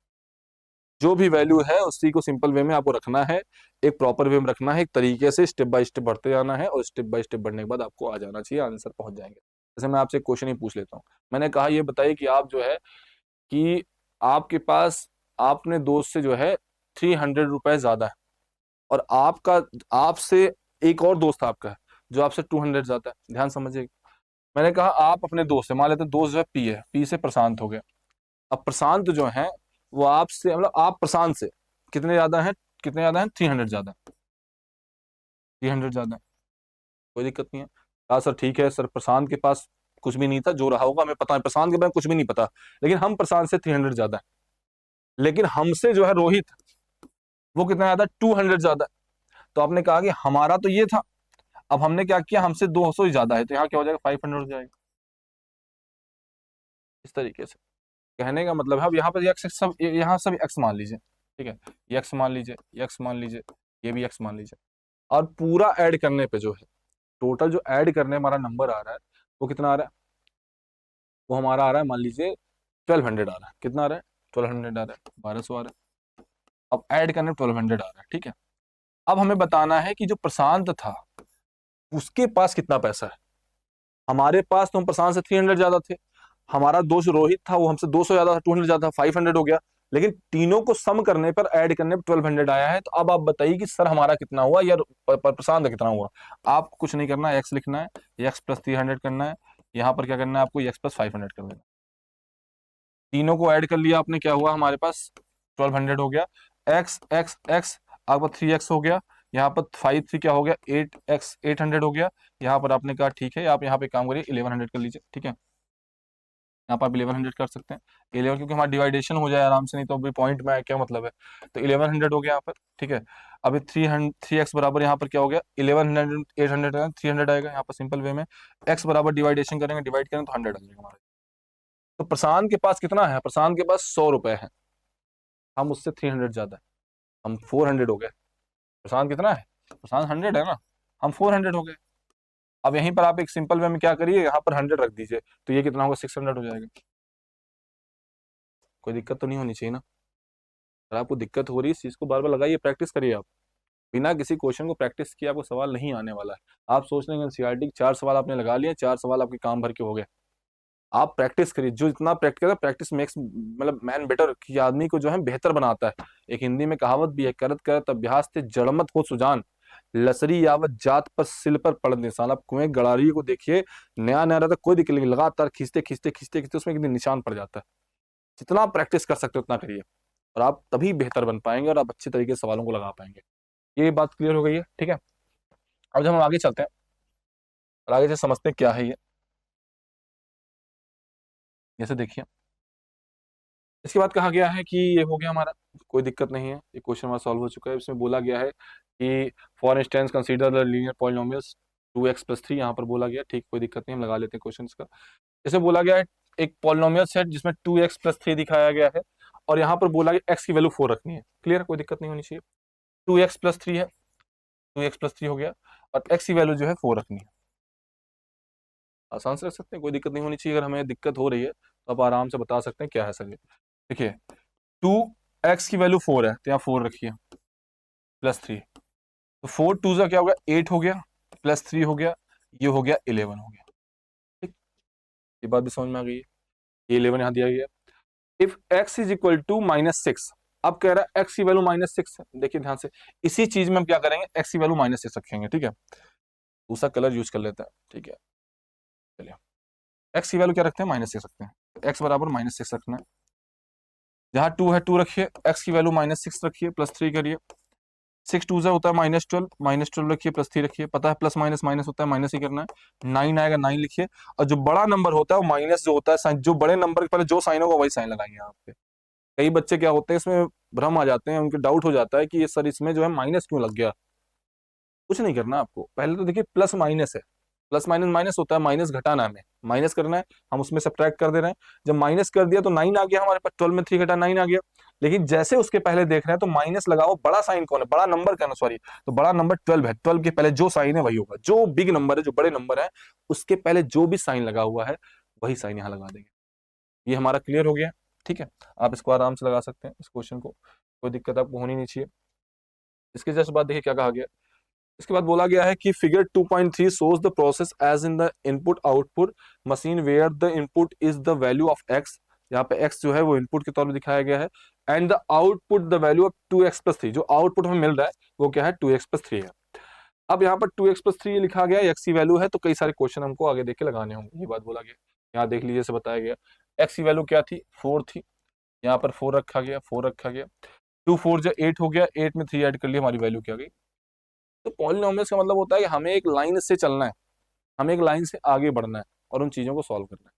Speaker 1: जो भी वैल्यू है उसी को सिंपल वे में आपको रखना है, एक प्रॉपर वे में रखना है, एक तरीके से स्टेप बाय स्टेप बढ़ते जाना है और स्टेप बाय स्टेप बढ़ने के बाद आपको आ जाना चाहिए, आंसर पहुंच जाएंगे। जैसे मैं आपसे एक क्वेश्चन ही पूछ लेता हूँ, मैंने कहा ये बताइए कि आप जो है कि आपके पास आपने दोस्त से जो है 300 रुपए ज्यादा है और आपका आपसे एक और दोस्त आपका है जो आपसे 200 ज्यादा है। ध्यान समझिए, मैंने कहा आप अपने दोस्त से, मान लेते हैं दोस्त जो है पी है, पी से प्रशांत हो गया। अब प्रशांत जो है वो आपसे मतलब आप प्रशांत से कितने ज्यादा हैं, कितने ज्यादा हैं, 300 ज्यादा, 300 ज्यादा। कोई दिक्कत नहीं है। कहा सर ठीक है सर, प्रशांत के पास कुछ भी नहीं था, जो रहा होगा हमें पता है, प्रशांत के पास कुछ भी नहीं पता, लेकिन हम प्रशांत से 300 ज्यादा है। लेकिन हमसे जो है रोहित वो कितना ज्यादा, 200 ज्यादा है। तो आपने कहा कि हमारा तो ये था, अब हमने क्या किया, हमसे 200 ही ज्यादा है तो यहाँ क्या हो जाएगा, 500 हो जाएगा। इस तरीके से कहने का मतलब है, अब यहाँ पर एक्स सब यहाँ सब एक्स मान लीजिए। ठीक है, एक्स मान लीजिए, एक्स मान लीजिए, ये भी एक्स मान लीजिए, और पूरा ऐड करने पे जो है टोटल जो ऐड करने हमारा नंबर आ रहा है वो कितना आ रहा है, वो हमारा आ रहा है मान लीजिए 1200 आ रहा है। कितना आ रहा है, 1200 आ रहा है, 1200 आ रहा है। अब ऐड करने 1200 आ रहा है। ठीक है, अब हमें बताना है कि जो प्रशांत था उसके पास कितना पैसा है। हमारे पास तो हम प्रशांत से 300 ज्यादा थे, हमारा दोस्त रोहित था वो हमसे 200 ज्यादा था, 200 ज्यादा था, 500 हो गया। लेकिन तीनों को सम करने पर ऐड करने पर 1200 आया है। तो अब आप बताइए कि सर हमारा कितना हुआ या प्रशांत का कितना हुआ। आपको कुछ नहीं करना है, एक्स लिखना है, एक्स प्लस 300 करना है, यहाँ पर क्या करना है आपको, एक्स प्लस 500 कर देना। तीनों को ऐड कर लिया आपने, क्या हुआ हमारे पास 1200 हो गया। एक्स एक्स एक्स आपका 3x हो गया, यहाँ पर 5 3 क्या हो गया, 8x 800 हो गया। यहाँ पर आपने कहा ठीक है, आप यहाँ पे काम करिए 1100 कर लीजिए। ठीक है, यहाँ पर आप 1100 कर सकते हैं, 11 क्योंकि हमारा डिवाइडेशन हो जाए आराम से, नहीं तो अभी पॉइंट में क्या मतलब है। तो 1100 हो गया यहाँ पर। ठीक है, अभी 3x बराबर यहाँ पर क्या हो गया, 1100 800 300 आएगा यहाँ पर सिंपल वे में। x बराबर डिवाइडेशन करेंगे, डिवाइड करेंगे तो 100 आ जाएगा हमारा। तो प्रशांत के पास कितना है, प्रशांत के पास 100 रुपए है, हम उससे 300 ज्यादा है, हम 400 हो गए। प्रशांत कितना है, प्रशांत 100 है ना, हम 400 हो गए। अब यहीं पर आप एक सिंपल वे में क्या करिए, यहाँ पर 100 रख दीजिए तो ये कितना होगा, 600 हो जाएगा। कोई दिक्कत तो नहीं होनी चाहिए ना। अगर आपको दिक्कत हो रही है इस चीज को बार बार लगाइए, प्रैक्टिस करिए आप। बिना किसी क्वेश्चन को प्रैक्टिस किए आपको सवाल नहीं आने वाला है। आप सोच रहे हैं एनसीईआरटी 4 सवाल आपने लगा लिए, 4 सवाल आपके काम भर के हो गए। आप प्रैक्टिस करिए, जो इतना प्रैक्टिस करेगा, प्रैक्टिस मेक्स मतलब मैन बेटर, कि आदमी को जो है बेहतर बनाता है। एक हिंदी में कहावत भी है, करत करत अभ्यास से जड़मत हो सुजान, लसरी यावत जात पर सिल पर पड़ निशान। आप कुएं गड़ारी को देखिए, नया नया रहता कोई दिक्कत नहीं, लगातार खींचते खींचते खींचते खींचते उसमें एक दिन निशान पड़ जाता है। जितना आप प्रैक्टिस कर सकते हो उतना करिए, और आप तभी बेहतर बन पाएंगे और आप अच्छे तरीके से सवालों को लगा पाएंगे। ये बात क्लियर हो गई है, ठीक है। अब जब हम आगे चलते हैं और आगे से समझते हैं क्या है ये। जैसे देखिए, इसके बाद कहा गया है कि ये हो गया हमारा, कोई दिक्कत नहीं है, ये क्वेश्चन हमारा सॉल्व हो चुका है। इसमें बोला गया है कि for instance consider the linear polynomials 2x+3, यहाँ पर बोला गया, ठीक, कोई दिक्कत नहीं, हम लगा लेते हैं क्वेश्चन का। इसमें बोला गया है एक पॉलिनोमियल सेट जिसमें 2x+3 दिखाया गया है, और यहाँ पर बोला गया x की वैल्यू 4 रखनी है। क्लियर, कोई दिक्कत नहीं होनी चाहिए। 2x+3 है, 2x+3 हो गया, और x की वैल्यू जो है 4 रखनी है। आसान से रख सकते हैं, कोई दिक्कत नहीं होनी चाहिए। अगर हमें दिक्कत हो रही है तो आप आराम से बता सकते हैं क्या है सर। देखिए, 2x की वैल्यू 4 है तो यहाँ 4 रखिए, +3, तो 4 2 का क्या हो गया, 8 हो गया, +3 हो गया, ये हो गया 11 हो गया। ठीक, ये बात भी समझ में आ गई है। ये 11 यहाँ दिया गया। If x is equal to -6, अब कह रहा है x की वैल्यू -6 है। देखिए ध्यान से, इसी चीज में हम क्या करेंगे, x की वैल्यू -6 रखेंगे, ठीक है। दूसरा कलर यूज कर लेते हैं, ठीक है। चलिए, x की वैल्यू क्या रखते हैं, -6 रखते हैं। x बराबर -6 रखना है। जहां 2 है 2 रखिए, x की वैल्यू -6 रखिए, +3 करिए। 6 2 से होता है -12, -12 रखिए, +3 रखिए। पता है प्लस माइनस माइनस होता है, माइनस ही करना है। 9 आएगा, 9 लिखिए। और जो बड़ा नंबर होता है वो माइनस जो होता है साइन, जो बड़े नंबर के पहले जो साइन होगा वही साइन लगाएंगे यहाँ पे। कई बच्चे क्या होते हैं इसमें भ्रम आ जाते हैं, उनके डाउट हो जाता है कि ये सर इसमें जो है माइनस क्यों लग गया। कुछ नहीं करना आपको, पहले तो देखिए प्लस माइनस है, प्लस माइनस माइनस होता है, माइनस घटाना है, हमें माइनस करना है, हम उसमें सब्ट्रैक्ट कर दे रहे हैं। जब माइनस कर दिया तो 9 आ गया हमारे पास, 12 में 3 घटा 9 आ गया। लेकिन जैसे उसके पहले देख रहे हैं तो माइनस लगाओ, बड़ा साइन कौन है, बड़ा नंबर का ना, सॉरी, तो बड़ा नंबर 12 है, 12 के पहले जो साइन है वही होगा, जो बिग नंबर है, जो बड़े नंबर है उसके पहले जो भी साइन लगा हुआ है वही साइन यहाँ लगा देंगे। ये हमारा क्लियर हो गया, ठीक है। आप इसको आराम से लगा सकते हैं, इस क्वेश्चन को, कोई दिक्कत आपको होनी नहीं चाहिए। इसके जस्ट बाद देखिए क्या कहा गया। इसके बाद बोला गया है कि figure 2.3 shows the process as in the input output machine where the input is the value of x। यहाँ पे x जो है वो इनपुट के तौर पर दिखाया गया है, and the output the value of 2x+3, जो आउटपुट हमें मिल रहा है वो क्या है, 2x+3 है। अब यहाँ पर 2x+3 लिखा गया, x की वैल्यू है, तो कई सारे क्वेश्चन हमको आगे देख के लगाने होंगे, ये बात बोला गया। यहाँ देख लीजिए, से बताया गया x की वैल्यू क्या थी, 4 थी, यहाँ पर 4 रखा गया, 4 रखा गया, 2 4 जो 8 हो गया, 8 में 3 ऐड कर लिया, हमारी वैल्यू क्या गई। तो पॉलिनोमियल्स का मतलब होता है कि हमें एक लाइन से चलना है, हमें एक लाइन से आगे बढ़ना है और उन चीजों को सॉल्व करना है।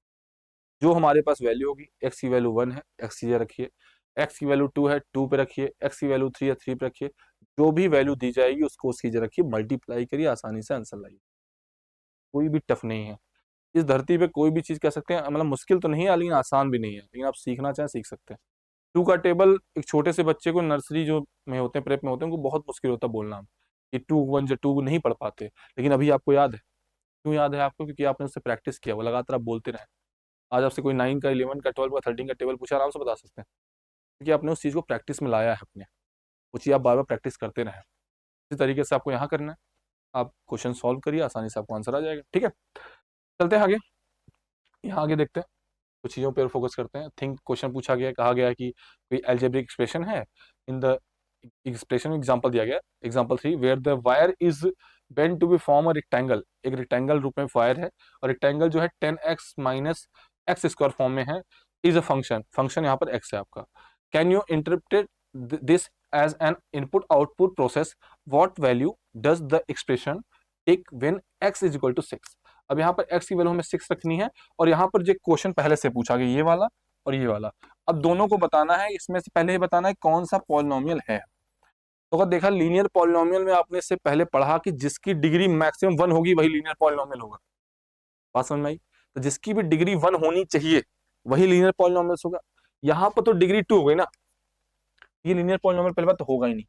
Speaker 1: जो हमारे पास वैल्यू होगी, x की वैल्यू 1 है, x की रखिए, x की वैल्यू 2 है, 2 पे रखिए, x की वैल्यू 3 है, 3 पे रखिए। जो भी वैल्यू दी जाएगी उसको उसकी जगह रखिए, मल्टीप्लाई करिए, आसानी से आंसर लाइए। कोई भी टफ नहीं है इस धरती पे, कोई भी चीज कह सकते हैं, मतलब मुश्किल तो नहीं है लेकिन आसान भी नहीं है, लेकिन आप सीखना चाहें सीख सकते हैं। 2 का टेबल एक छोटे से बच्चे को नर्सरी जो में होते हैं, प्रेप में होते हैं, उनको बहुत मुश्किल होता है बोलना कि 2 1 जो 2 नहीं पढ़ पाते, लेकिन अभी आपको याद है। क्यों याद है आपको, क्योंकि आपने उससे प्रैक्टिस किया, वो लगातार आप बोलते रहे। आज आपसे कोई 9 का 11 का 12 का 13 का टेबल पूछा, आराम से बता सकते हैं, क्योंकि आपने उस चीज़ को प्रैक्टिस में लाया है अपने। वो चीज़ आप बार बार प्रैक्टिस करते रहे। इसी तरीके से आपको यहाँ करना है, आप क्वेश्चन सॉल्व करिए, आसानी से आपको आंसर आ जाएगा, ठीक है। चलते हैं आगे, यहाँ आगे देखते हैं, कुछ चीज़ों पर फोकस करते हैं। थिंक क्वेश्चन पूछा गया, कहा गया कि कोई एल्जेब्रिक एक्सप्रेशन है, इन द एक्सप्रेशन एग्जांपल दिया गया, example 3, where the wire is bend to be form a rectangle, एक रेक्टेंगल रूप में वायर है, और रेक्टेंगल जो है 10x minus x square form में है, इज अ फंक्शन, फंक्शन यहाँ पर x है आपका। Can you interpret this as an input output process, what value does the expression take when x is equal to 6। अब यहाँ पर x की वैल्यू हमें 6 रखनी है, और यहाँ पर जो क्वेश्चन पहले से पूछा गया, ये वाला और ये वाला, अब दोनों को बताना है। इसमें से पहले ये बताना है कौन सा पॉलिनोमियल है। तो अगर देखा लीनियर पॉलिनोमियल में आपने इससे पहले पढ़ा कि जिसकी डिग्री मैक्सिमम 1 होगी वही लीनियर पॉलिनोमियल होगा, बात समझ में आई। तो जिसकी भी डिग्री 1 होनी चाहिए वही लीनियर पॉलिनोमियल होगा। यहाँ पर तो डिग्री 2 हो गई ना, ये लीनियर पॉलिनोमियल पहले बात तो होगा ही नहीं,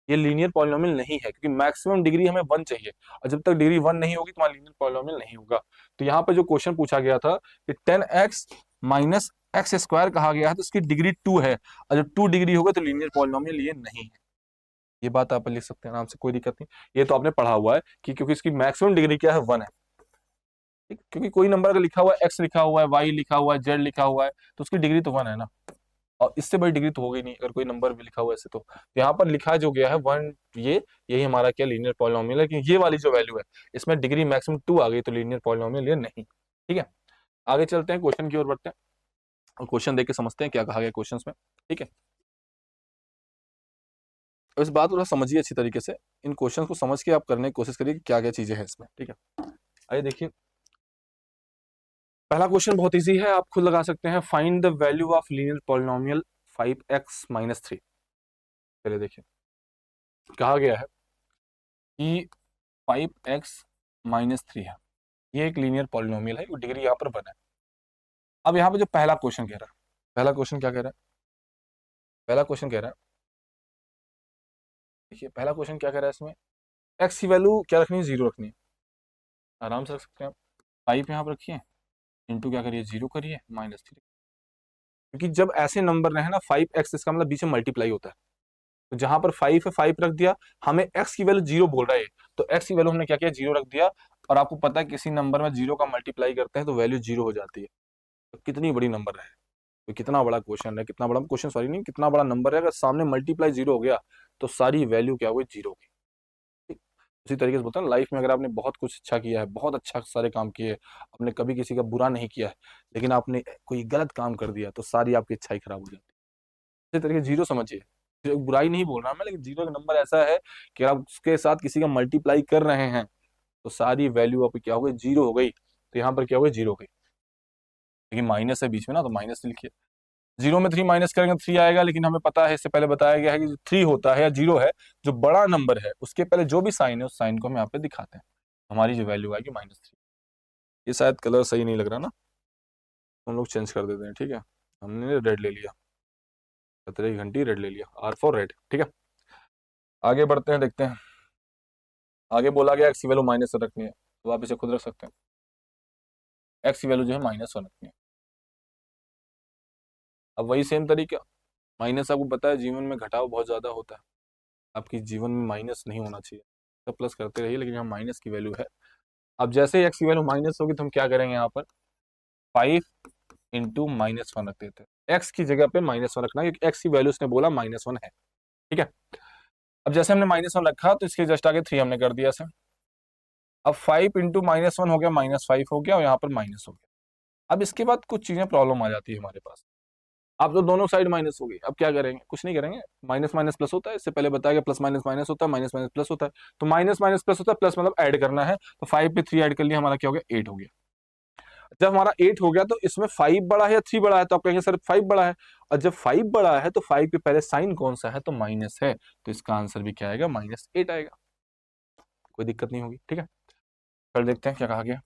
Speaker 1: ये लीनियर पॉलिनोमियल नहीं है, क्योंकि मैक्सिमम डिग्री हमें 1 चाहिए, और जब तक डिग्री 1 नहीं होगी तो हमारा लीनियर पॉलिनोमियल नहीं होगा। तो यहाँ पर जो क्वेश्चन पूछा गया था कि 10x माइनस एक्स स्क्वायर कहा गया है, तो इसकी डिग्री 2 है, और जब 2 डिग्री होगा तो लीनियर पॉलिनोमियल ये नहीं है। ये बात आप लिख सकते हैं आराम से, कोई दिक्कत नहीं। ये तो आपने पढ़ा हुआ है कि क्योंकि इसकी मैक्सिमम डिग्री क्या है, 1 है, ठीक, क्योंकि कोई नंबर अगर लिखा हुआ है, x लिखा हुआ है, y लिखा हुआ है, z लिखा हुआ है, तो उसकी डिग्री तो 1 है ना। और इससे बड़ी डिग्री तो हो गई नहीं अगर कोई नंबर भी लिखा हुआ है ऐसे। तो यहाँ पर लिखा जो गया है 1, ये यही हमारा क्या लीनियर पॉलिनोमियल है, लेकिन ये वाली जो वैल्यू है इसमें डिग्री मैक्सिमम 2 आ गई तो लीनियर पॉलिनोमियल ये नहीं। ठीक है, आगे चलते हैं, क्वेश्चन की ओर बढ़ते हैं और क्वेश्चन देख के समझते हैं क्या कहा गया क्वेश्चन में। ठीक है, इस बात को थोड़ा समझिए अच्छी तरीके से, इन क्वेश्चन को समझ के आप करने की कोशिश करिए कि क्या क्या चीजें हैं इसमें। ठीक है, आइए देखिए, पहला क्वेश्चन बहुत इजी है, आप खुद लगा सकते हैं। Find the value of linear polynomial 5x-3। चलिए देखिए, कहा गया है कि 5x-3 है, ये एक लीनियर पॉलिनोमियल है, डिग्री यहाँ पर बना है। अब यहाँ पे जो पहला क्वेश्चन कह रहा है, पहला क्वेश्चन क्या कह रहा है, पहला क्वेश्चन कह रहा है, देखिए पहला क्वेश्चन क्या कह रहा है, इसमें x की वैल्यू क्या रखनी है, 0 रखनी है। आराम से रख सकते हैं आप, 5 यहाँ पर रखिए, इंटू क्या करिए, 0 करिए, -3। क्योंकि जब ऐसे नंबर रहे ना 5x, इसका मतलब बीच में मल्टीप्लाई होता है, तो जहां पर 5 है 5 रख दिया, हमें x की वैल्यू 0 बोल रहा है, तो x की वैल्यू हमने क्या किया, 0 रख दिया। और आपको पता है किसी नंबर में 0 का मल्टीप्लाई करते हैं तो वैल्यू 0 हो जाती है। तो कितनी बड़ी नंबर है, तो कितना बड़ा क्वेश्चन है, कितना बड़ा क्वेश्चन, सॉरी नहीं, कितना बड़ा नंबर है, अगर सामने मल्टीप्लाई 0 हो गया तो सारी वैल्यू क्या हुई, 0 की। ठीक? उसी तरीके से बोलते हैं लाइफ में, अगर आपने बहुत कुछ अच्छा किया है, बहुत अच्छा सारे काम किए, आपने कभी किसी का बुरा नहीं किया है, लेकिन आपने कोई गलत काम कर दिया तो सारी आपकी अच्छाई खराब हो जाती है। इसी तरीके 0 समझिए, बुराई नहीं बोल रहा मैं, लेकिन 0 का नंबर ऐसा है कि आप उसके साथ किसी का मल्टीप्लाई कर रहे हैं तो सारी वैल्यू आपकी क्या हो गई, 0 हो गई। तो यहाँ पर क्या हो गई, 0 हो गई, लेकिन माइनस है बीच में ना, तो माइनस लिखिए। 0 में 3 माइनस करेंगे 3 आएगा, लेकिन हमें पता है, इससे पहले बताया गया है कि 3 होता है या 0 है, जो बड़ा नंबर है उसके पहले जो भी साइन है उस साइन को हम यहाँ पे दिखाते हैं। हमारी जो वैल्यू आएगी -3। ये शायद कलर सही नहीं लग रहा ना, हम लोग चेंज कर देते हैं। ठीक है, हमने रेड ले लिया, 17 घंटी रेड ले लिया, R फॉर रेड। ठीक है, आगे बढ़ते हैं, देखते हैं। आगे बोला गया एक्स की वैल्यू -1 रखनी है, तो आप इसे खुद रख सकते हैं, एक्स की वैल्यू जो है -1 रखनी है। अब वही सेम तरीका, माइनस आपको पता है जीवन में घटाव बहुत ज्यादा होता है, आपकी जीवन में माइनस नहीं होना चाहिए, तो प्लस करते रहिए, लेकिन यहाँ माइनस की वैल्यू है। अब जैसे ही एक्स की वैल्यू माइनस होगी तो हम क्या करेंगे, यहाँ पर 5 इंटू -1 रख देते हैं, एक्स की जगह पे -1 रखना है, क्योंकि एक्स की वैल्यू उसने बोला -1 है। ठीक है, अब जैसे हमने -1 रखा तो इसके जस्ट आगे 3 हमने कर दिया सर। अब 5 इंटू -1 हो गया, -5 हो गया, और यहाँ पर माइनस हो गया। अब इसके बाद कुछ चीजें प्रॉब्लम आ जाती है हमारे पास। अब तो दोनों साइड माइनस हो गई, अब क्या करेंगे, कुछ नहीं करेंगे, माइनस माइनस प्लस होता है, इससे पहले बताया गया प्लस माइनस माइनस होता है, माइनस माइनस प्लस होता है, तो माइनस माइनस प्लस होता है, प्लस मतलब ऐड करना है, तो 5 पे 3 ऐड कर लिया, हमारा क्या हो गया, 8 हो गया। जब हमारा 8 हो गया तो इसमें 5 बड़ा है या 3 बड़ा है, तो आप कहेंगे सर 5 बड़ा है, और जब 5 बड़ा है तो 5 के पहले साइन कौन सा है, तो माइनस है, तो इसका आंसर भी क्या आएगा, -8 आएगा, कोई दिक्कत नहीं होगी। ठीक है, फिर देखते हैं क्या कहा गया।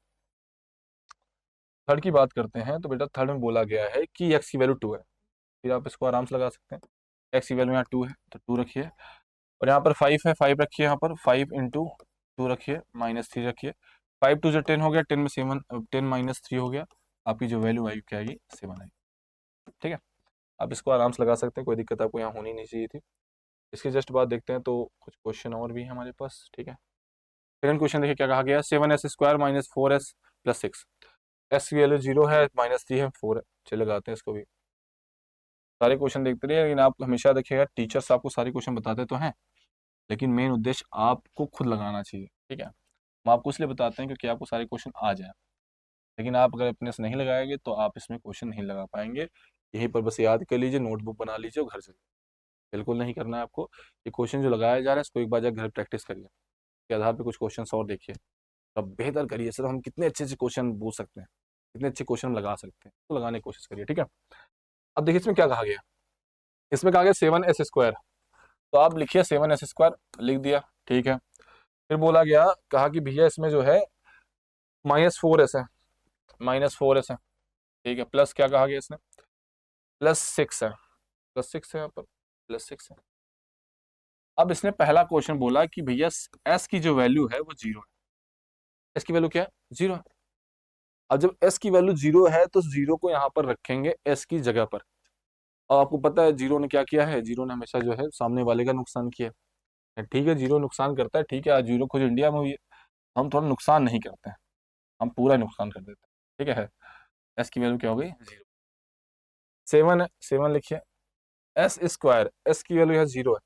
Speaker 1: थर्ड की बात करते हैं, तो बेटा थर्ड में बोला गया है कि एक्स की वैल्यू 2 है, फिर आप इसको आराम से लगा सकते हैं, एक्स की वैल्यू यहाँ 2 है तो 2 रखिए, और यहाँ पर 5 है, 5 रखिए, यहाँ पर 5 इंटू 2 रखिए, -3 रखिए, 5 2 जो 10 हो गया, 10 में 7, 10 -3 हो गया, आपकी जो वैल्यू आएगी क्या आएगी, 7 आएगी। ठीक है, आप इसको आराम से लगा सकते हैं, कोई दिक्कत आपको यहाँ होनी नहीं चाहिए थी। इसके जस्ट बाद देखते हैं, तो कुछ क्वेश्चन और भी है हमारे पास। ठीक है, सेकंड क्वेश्चन देखिए क्या कहा गया, 7s² -4s + 6, एस की वैल्यू 0 है, -3 है, 4 है। चलिए लगाते हैं इसको भी, सारे क्वेश्चन देखते रहिए, लेकिन आप हमेशा देखिएगा टीचर्स आपको सारे क्वेश्चन बताते तो हैं, लेकिन मेन उद्देश्य आपको खुद लगाना चाहिए। ठीक है, हम आपको इसलिए बताते हैं क्योंकि आपको सारे क्वेश्चन आ जाए, लेकिन आप अगर अपने से नहीं लगाएंगे तो आप इसमें क्वेश्चन नहीं लगा पाएंगे। यहीं पर बस याद कर लीजिए, नोटबुक बना लीजिए और घर चलिए, बिल्कुल नहीं करना है आपको। ये क्वेश्चन जो लगाया जा रहा है इसको एक बार जाकर घर प्रैक्टिस करिए, के आधार पर कुछ क्वेश्चन और देखिए, तब बेहतर करिए सर, हम कितने अच्छे अच्छे क्वेश्चन पूछ सकते हैं, कितने अच्छे क्वेश्चन लगा सकते हैं, तो लगाने की कोशिश करिए। ठीक है, अब देखिए इसमें क्या कहा गया, इसमें कहा गया 7s², तो आप लिखिए 7s² लिख दिया। ठीक है, फिर बोला गया, कहा कि भैया इसमें जो है -4s है, -4s है। ठीक है, प्लस क्या कहा गया इसने, +6 है, +6 है, यहाँ पर +6 है। अब इसने पहला क्वेश्चन बोला कि भैया s की जो वैल्यू है वो 0 है, s की वैल्यू क्या है, 0 है। अब जब s की वैल्यू 0 है तो 0 को यहाँ पर रखेंगे s की जगह पर, और आपको पता है 0 ने क्या किया है, 0 ने हमेशा जो है सामने वाले का नुकसान किया है। ठीक है, 0 नुकसान करता है, ठीक है, आज 0 खुद इंडिया में हुई है, हम थोड़ा नुकसान नहीं करते हैं, हम पूरा नुकसान कर देते हैं। ठीक है, एस की वैल्यू क्या हो गई, 0। 7 है, 7 लिखिए, एस स्क्वायर, एस की वैल्यू यहाँ 0 है,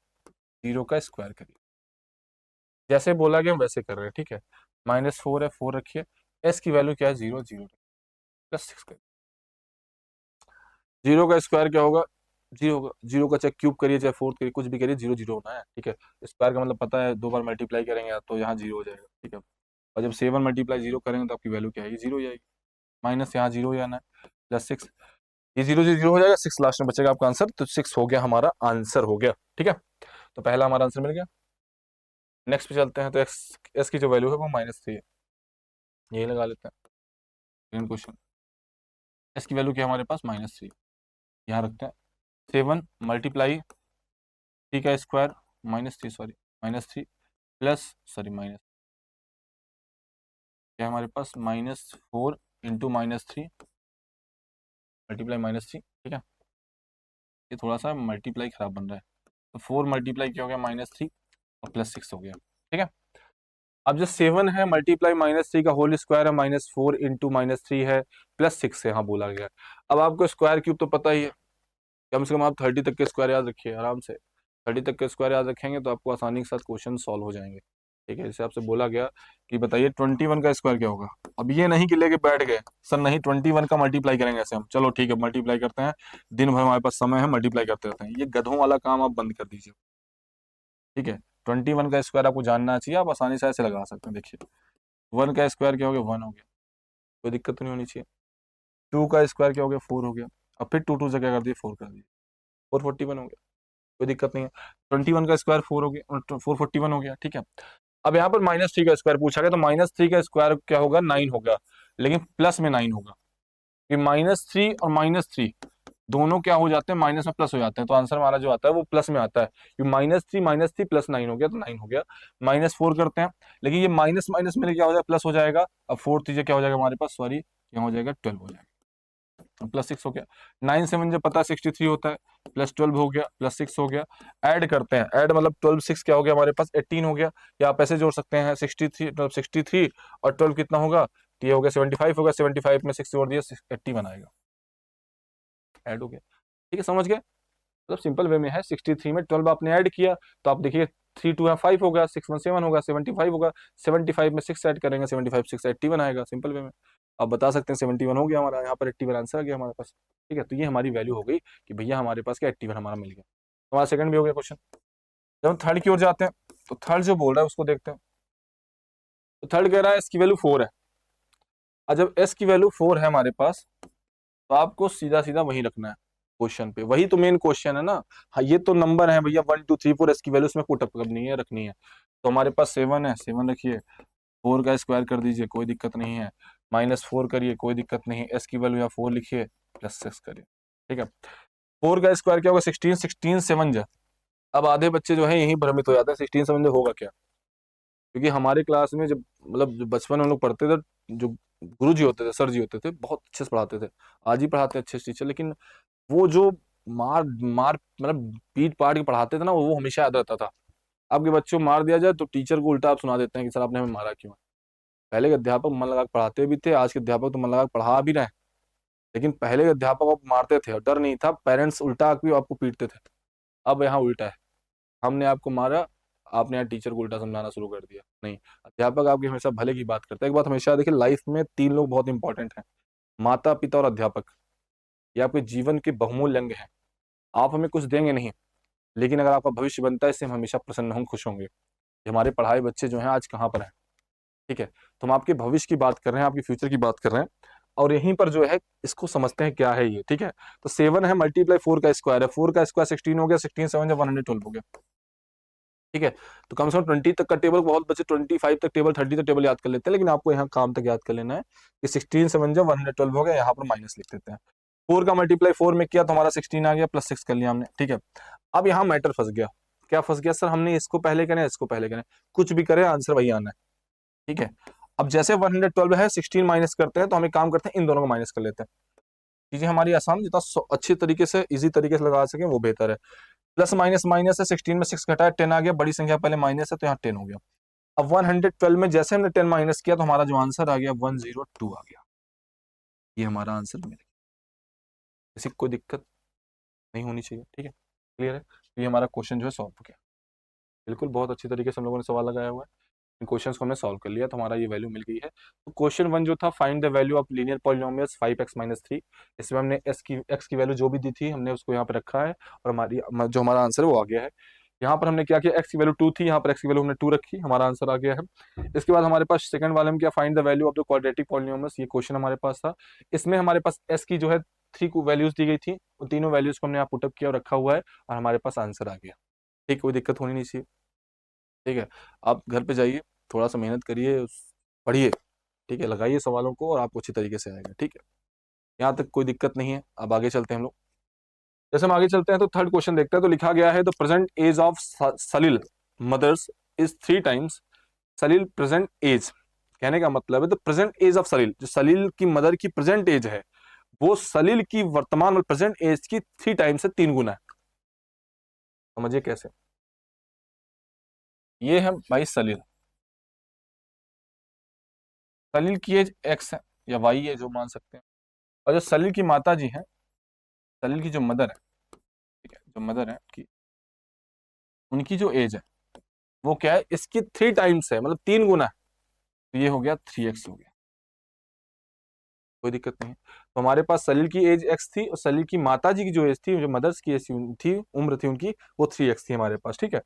Speaker 1: 0 का स्क्वायर करिए, जैसे बोला गया हम वैसे कर रहे हैं, ठीक है। -4 है, 4 रखिए, एस की वैल्यू क्या है 0, 0 प्लस 6 करिए, 0 का स्क्वायर क्या होगा 0 होगा, 0 का चाहे क्यूब करिए चाहे फोर्थ करिए, कुछ भी करिए 0 0 होना है, ठीक है। स्क्वायर का मतलब पता है, 2 बार मल्टीप्लाई करेंगे तो यहाँ 0 हो जाएगा, ठीक है। और जब 7 मल्टीप्लाई 0 करेंगे तो आपकी वैल्यू क्या आएगी 0 हो जाएगी, माइनस यहाँ 0 हो जाना है, प्लस 6, ये 0 0 हो जाएगा, 6 लास्ट में बचेगा आपका आंसर, तो 6 हो गया हमारा आंसर हो गया, ठीक है। तो पहला हमारा आंसर मिल गया। नेक्स्ट पे चलते हैं, तो एस की जो वैल्यू है वो -3 है, यही लगा लेते हैं सेकंड क्वेश्चन। एस की वैल्यू क्या है हमारे पास -3, यहाँ रखते हैं, 7 मल्टीप्लाई 3 का square -3 sorry -3 plus sorry minus क्या है हमारे पास -4 इंटू -3 मल्टीप्लाई -3, ठीक है। ये थोड़ा सा मल्टीप्लाई खराब बन रहा है, तो 4 मल्टीप्लाई क्या हो गया -3 और प्लस 6 हो गया, ठीक है। अब जो 7 है मल्टीप्लाई -3 का होल स्क्वायर है, -4 इंटू -3 है प्लस 6 से यहाँ बोला गया। अब आपको स्क्वायर क्यूब तो पता ही है, कम से कम आप 30 तक के स्क्वायर याद रखिए आराम से, 30 तक के स्क्वायर याद रखेंगे तो आपको आसानी के साथ क्वेश्चन सॉल्व हो जाएंगे, ठीक है। जैसे आपसे बोला गया कि बताइए 21 का स्क्वायर क्या होगा, अब ये नहीं कि लेके बैठ गए सर नहीं 21 का मल्टीप्लाई करेंगे ऐसे हम, चलो ठीक है मल्टीप्लाई करते हैं, दिन भर हमारे पास समय है मल्टीप्लाई करते रहते हैं, ये गधों वाला काम आप बंद कर दीजिए, ठीक है। 21 का स्क्वायर आपको जानना चाहिए, आप आसानी से ऐसे लगा सकते हैं, देखिए 1 का स्क्वायर क्या हो गया 1 हो गया, कोई दिक्कत तो नहीं होनी चाहिए। 2 का स्क्वायर क्या हो गया 4 हो गया, अब फिर 2 2 से क्या कर दिए 4 कर दिए, 441 हो गया, कोई दिक्कत नहीं है। 21 का स्क्वायर 4 हो गया, 441 हो गया, ठीक है। अब यहाँ पर -3 का स्क्वायर पूछा गया, तो -3 का स्क्वायर क्या होगा 9 होगा, लेकिन प्लस में 9 होगा, कि -3 और -3 दोनों क्या हो जाते हैं माइनस में प्लस हो जाते हैं, तो आंसर हमारा जो आता है वो प्लस में आता है, कि -3 प्लस 9 हो गया, तो 9 हो गया। -4 करते हैं, लेकिन ये माइनस माइनस में क्या हो जाएगा प्लस हो जाएगा, अब 4 चीजें क्या हो जाएगा हमारे पास सॉरी क्या हो जाएगा 12 हो जाएगा, प्लस 6 हो गया। 9 7 जो पता है 63 होता है, प्लस 12 हो गया, प्लस 6 हो गया। ऐड करते हैं, ऐड मतलब 12 6 क्या हो गया हमारे पास 18 हो गया, या आप ऐसे जोड़ सकते हैं 63 और 12 कितना होगा, तो ये हो गया 75 होगा, 75 में 6 जोड़ दिया 80 बनाएगा, ऐड हो गया, ठीक है समझ गए। मतलब सिंपल वे में है, 63 में 12 आपने ऐड किया, तो आप देखिए 3 2 5 होगा, 6 1 7 होगा, 75 होगा, 75 में 6 ऐड करेंगे, 75 6 80 बनाएगा, सिंपल वे में। आप बता सकते हैं 71 हो गया हमारा, यहाँ पर 81 आंसर आ गया हमारे पास, ठीक है। तो ये हमारी वैल्यू हो गई कि भैया हमारे पास क्या 81 हमारा मिल गया, तो हमारा सेकंड भी हो गया क्वेश्चन। जब हम थर्ड की ओर जाते हैं, तो थर्ड जो बोल रहा है उसको देखते हैं, तो थर्ड कह रहा है इसकी वैल्यू 4 है, और जब एस की वैल्यू 4 है हमारे पास, तो आपको सीधा सीधा वही रखना है क्वेश्चन पे, वही तो मेन क्वेश्चन है ना। हाँ ये तो नंबर है भैया 1 2 3 4, इसकी वैल्यू उसमें पुटअप करनी है रखनी है, तो हमारे पास 7 है 7 रखिए, 4 का स्क्वायर कर दीजिए कोई दिक्कत नहीं है, -4 करिए कोई दिक्कत नहीं है, एस की वैल्यू यहाँ 4 लिखिए प्लस 6 करिए, ठीक है। 4 का स्क्वायर क्या होगा 16 16 7 जा, अब आधे बच्चे जो है यही भ्रमित हो जाते हैं 16 7 जो होगा क्या, क्योंकि हमारे क्लास में जब मतलब जो बचपन में हम लोग पढ़ते थे, जो गुरु जी होते थे सर जी होते थे बहुत अच्छे से पढ़ाते थे, आज ही पढ़ाते हैं अच्छे से टीचर, लेकिन वो जो मार मार मतलब पीट पाट के पढ़ाते थे ना वो हमेशा याद रहता था। आपके बच्चों को मार दिया जाए तो टीचर को उल्टा आप सुना देते हैं कि सर आपने हमें मारा क्यों है। पहले के अध्यापक मन लगा के पढ़ाते भी थे, आज के अध्यापक तो मन लगा के पढ़ा भी रहे हैं, लेकिन पहले के अध्यापक आपको मारते थे और डर नहीं था, पेरेंट्स उल्टा आके आपको पीटते थे। अब यहाँ उल्टा है, हमने आपको मारा, आपने यहाँ टीचर को उल्टा समझाना शुरू कर दिया। नहीं, अध्यापक आपकी हमेशा भले की बात करते हैं। एक बात हमेशा देखिए, लाइफ में 3 लोग बहुत इंपॉर्टेंट हैं, माता पिता और अध्यापक। ये आपके जीवन के बहुमूल्य अंग हैं। आप हमें कुछ देंगे नहीं, लेकिन अगर आपका भविष्य बनता है इससे हम हमेशा प्रसन्न होंगे, खुश होंगे। हमारे पढ़ाए बच्चे जो हैं आज कहाँ पर हैं, ठीक है। तो हम आपके भविष्य की बात कर रहे हैं, आपके फ्यूचर की बात कर रहे हैं, और यहीं पर जो है इसको समझते हैं क्या है ये, ठीक है। तो 7 है मल्टीप्लाई 4 का स्क्वायर है, 4 का स्क्वायर 16 हो गया, 16 7 जब 112 हो गया, ठीक है। तो कम से कम 20 तक का टेबल, बहुत बच्चे 25 तक टेबल 30 तक टेबल याद कर लेते हैं, लेकिन आपको यहाँ काम तक याद कर लेना है कि 16 7 जब 112 हो गया, यहाँ पर माइनस लिख देते हैं। 4 का मल्टीप्लाई 4 में किया तो हमारा 16 आ गया, प्लस 6 कर लिया हमने, ठीक है। अब यहाँ मैटर फंस गया, क्या फंस गया सर, हमने इसको पहले करें इसको पहले करें, कुछ भी करें आंसर वही आना है, ठीक है। अब जैसे 112 है 16 माइनस करते हैं, तो हम एक काम करते हैं इन दोनों को माइनस कर लेते हैं, चीजें हमारी आसान, जितना अच्छी तरीके से इजी तरीके से लगा सके वो बेहतर है। प्लस माइनस माइनस है, 16 में 6 घटाया 10 आ गया, बड़ी संख्या पहले माइनस है तो यहाँ 10 हो गया। अब 112 में जैसे हमने 10 माइनस किया तो हमारा जो आंसर आ गया 102 आ गया, ये हमारा आंसर मिल गया। किसी को कोई दिक्कत नहीं होनी चाहिए, ठीक है। क्लियर है? तो ये हमारा क्वेश्चन जो है सॉल्व हो गया। बिल्कुल, बहुत अच्छी तरीके से हम लोगों ने सवाल लगाया हुआ है। इन क्वेश्चंस को हमने सॉल्व कर लिया तो हमारा ये वैल्यू मिल गई है। तो क्वेश्चन 1 जो था, find the value of linear polynomials 5x-3, इसमें हमने x की वैल्यू जो भी दी थी हमने उसको यहाँ पे रखा है और जो हमारा आंसर है वो आ गया है। यहाँ पर हमने क्या किया, x की वैल्यू 2 थी, यहाँ पर x की वैल्यू हमने 2 रखी, हमारा आंसर आ गया है। इसके बाद हमारे पास सेकंड वाले में क्या, find the value of the quadratic polynomials, ये क्वेश्चन हमारे पास था। इसमें हमारे पास s की जो है 3 वैल्यूज दी गई थी, उन तीनों वैल्यूज को हमने यहाँ पुटअप किया और रखा हुआ है और हमारे पास आंसर आ गया। ठीक, कोई दिक्कत होनी नहीं चाहिए। ठीक है, आप घर पे जाइए, थोड़ा सा मेहनत करिए, पढ़िए, ठीक है, लगाइए सवालों को और आपको अच्छी तरीके से आएगा। ठीक है, यहाँ तक कोई दिक्कत नहीं है। अब आगे चलते हैं हम लोग। जैसे हम आगे चलते हैं तो थर्ड क्वेश्चन देखते हैं। तो लिखा गया है the present age of Salil mother's is 3 times Salil present age. कहने का मतलब है the present age of Salil, जो सलील की मदर की प्रेजेंट एज है वो सलील की वर्तमान और प्रेजेंट एज की 3 टाइम्स से 3 गुना है। समझिए कैसे। ये है भाई सलील, सलील की एज एक्स है या वाई है जो मान सकते हैं, और जो सलील की माता जी हैं, सलील की जो मदर है, ठीक है, जो मदर है उनकी जो एज है वो क्या है, इसकी 3 टाइम्स है, मतलब 3 गुना है। तो ये हो गया 3x हो गया। कोई दिक्कत नहीं है। तो हमारे पास सलील की एज x थी और सलील की माता जी की जो एज थी, जो मदर्स की एज थी, उम्र थी उनकी, वो 3x थी हमारे पास। ठीक है,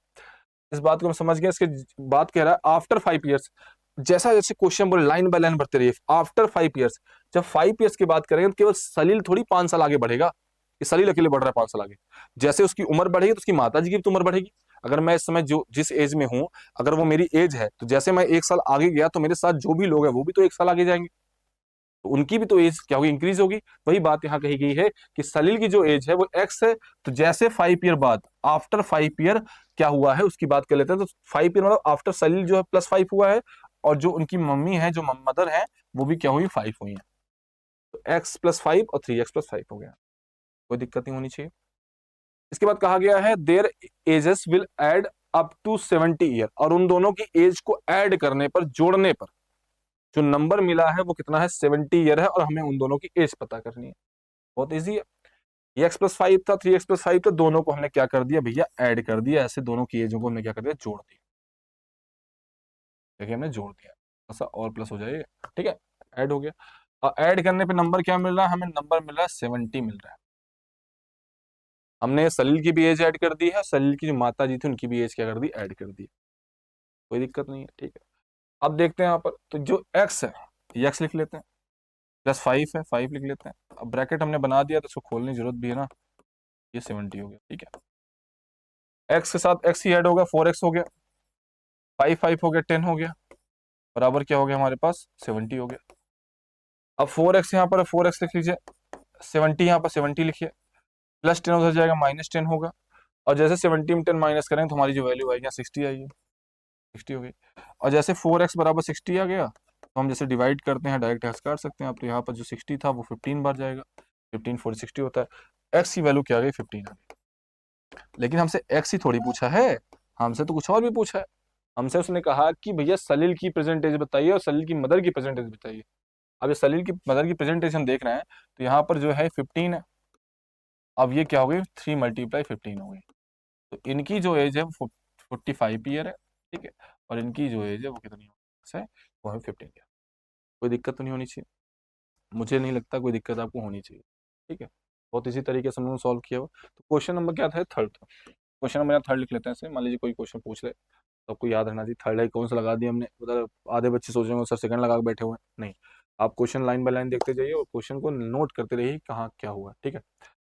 Speaker 1: इस बात को हम समझ गए। इसके बात कह रहा है आफ्टर 5 ईयर्स, जैसा जैसे क्वेश्चन बोले लाइन बाय लाइन बढ़ते रहिए। आफ्टर 5 ईयर्स, जब 5 ईयर्स की बात करेंगे तो केवल सलील थोड़ी 5 साल आगे बढ़ेगा, कि सलील अकेले बढ़ रहा है 5 साल आगे। जैसे उसकी उम्र बढ़ेगी तो उसकी माता जी की भी तो उम्र बढ़ेगी। अगर मैं इस समय जो जिस एज में हूं, अगर वो मेरी एज है, तो जैसे मैं 1 साल आगे गया तो मेरे साथ जो भी लोग हैं वो भी तो 1 साल आगे जाएंगे, तो उनकी भी तो एज क्या होगी, इंक्रीज होगी। वही बात यहाँ कही गई है कि सलील की जो एज है वो एक्स है, तो जैसे 5 ईयर बाद, आफ्टर 5 ईयर क्या हुआ है उसकी बात कर लेते हैं। तो 5 ईयर मतलब आफ्टर सलील जो है +5 हुआ है, और जो उनकी मम्मी है, जो मदर है, वो भी क्या हुई, 5 हुई है। तो x+5 और 3x+5 हो गया। कोई दिक्कत नहीं होनी चाहिए। इसके बाद कहा गया है their ages will add up to 70 year, और उन दोनों की एज को ऐड करने पर, जोड़ने पर जो नंबर मिला है वो कितना है, 70 ईयर है, और हमें उन दोनों की एज पता करनी है। बहुत इजी है। ये x+5 था, 3x+5 था, दोनों को हमने क्या कर दिया भैया, ऐड कर दिया। ऐसे दोनों की एजों को हमने क्या कर दिया, जोड़ दिया। देखिए हमने जोड़ दिया, ऐसा और प्लस हो जाएगा। ठीक है, ऐड हो गया। और ऐड करने पे नंबर क्या मिल रहा है, हमें नंबर मिल रहा है 70 मिल रहा है। हमने सलील की भी एज ऐड कर दी है, सलील की जो माता जी थी उनकी भी एज क्या कर दी, ऐड कर दी। कोई दिक्कत नहीं है। ठीक है, अब देखते हैं यहाँ पर, तो जो x है ये x लिख लेते हैं, +5 है, 5 लिख लेते हैं। अब ब्रैकेट हमने बना दिया तो उसको खोलने की जरूरत भी है ना। ये 70 हो गया। ठीक है, x के साथ x ही ऐड होगा, 4x हो गया, 5 हो गया, 10 हो गया, बराबर क्या हो गया हमारे पास, 70 हो गया। अब 4x यहाँ पर 4x लिख लीजिए, 70 यहाँ पर 70 लिखिए, +10 उधर जाएगा, -10 होगा, और जैसे 70 में 10 माइनस करेंगे तो हमारी जो वैल्यू आएगी 60 आएगी, 60 हो गई। और जैसे 4x बराबर 60 आ गया, तो हम जैसे डिवाइड करते हैं डायरेक्ट एक्स काट सकते हैं आप। तो यहाँ पर जो 60 था वो 15 बार जाएगा, 15 4 60 होता है। एक्स की वैल्यू क्या आ गई, 15 आ गई। लेकिन हमसे एक्स ही थोड़ी पूछा है, हमसे तो कुछ और भी पूछा है। हमसे उसने कहा कि भैया सलील की प्रेजेंटेज बताइए और सलील की मदर की प्रेजेंटेज बताइए। अब ये सलील की मदर की प्रेजेंटेज हम देख रहे हैं, तो यहाँ पर जो है 15 है। अब ये क्या हो गई, 3 × 15 हो गई। तो इनकी जो एज है वो 45 ईयर है। ठीक है, और इनकी जो एज है वो कितनी है, वो है 15 ईयर। कोई दिक्कत तो नहीं होनी चाहिए, मुझे नहीं लगता कोई दिक्कत आपको होनी चाहिए। ठीक है, बहुत इसी तरीके से हमने सॉल्व किया हुआ। तो क्वेश्चन नंबर क्या था, थर्ड था। क्वेश्चन नंबर थर्ड लिख लेते हैं ऐसे। मान लीजिए कोई क्वेश्चन पूछ ले तो आपको याद रहना चाहिए थर्ड है कौन सा लगा दिया हमने। मतलब आधे बच्चे सोच रहे होंगे सर सेकंड लगा के बैठे हुए हैं, नहीं, आप क्वेश्चन लाइन बाय लाइन देखते जाइए और क्वेश्चन को नोट करते रहिए कहाँ क्या हुआ। ठीक है,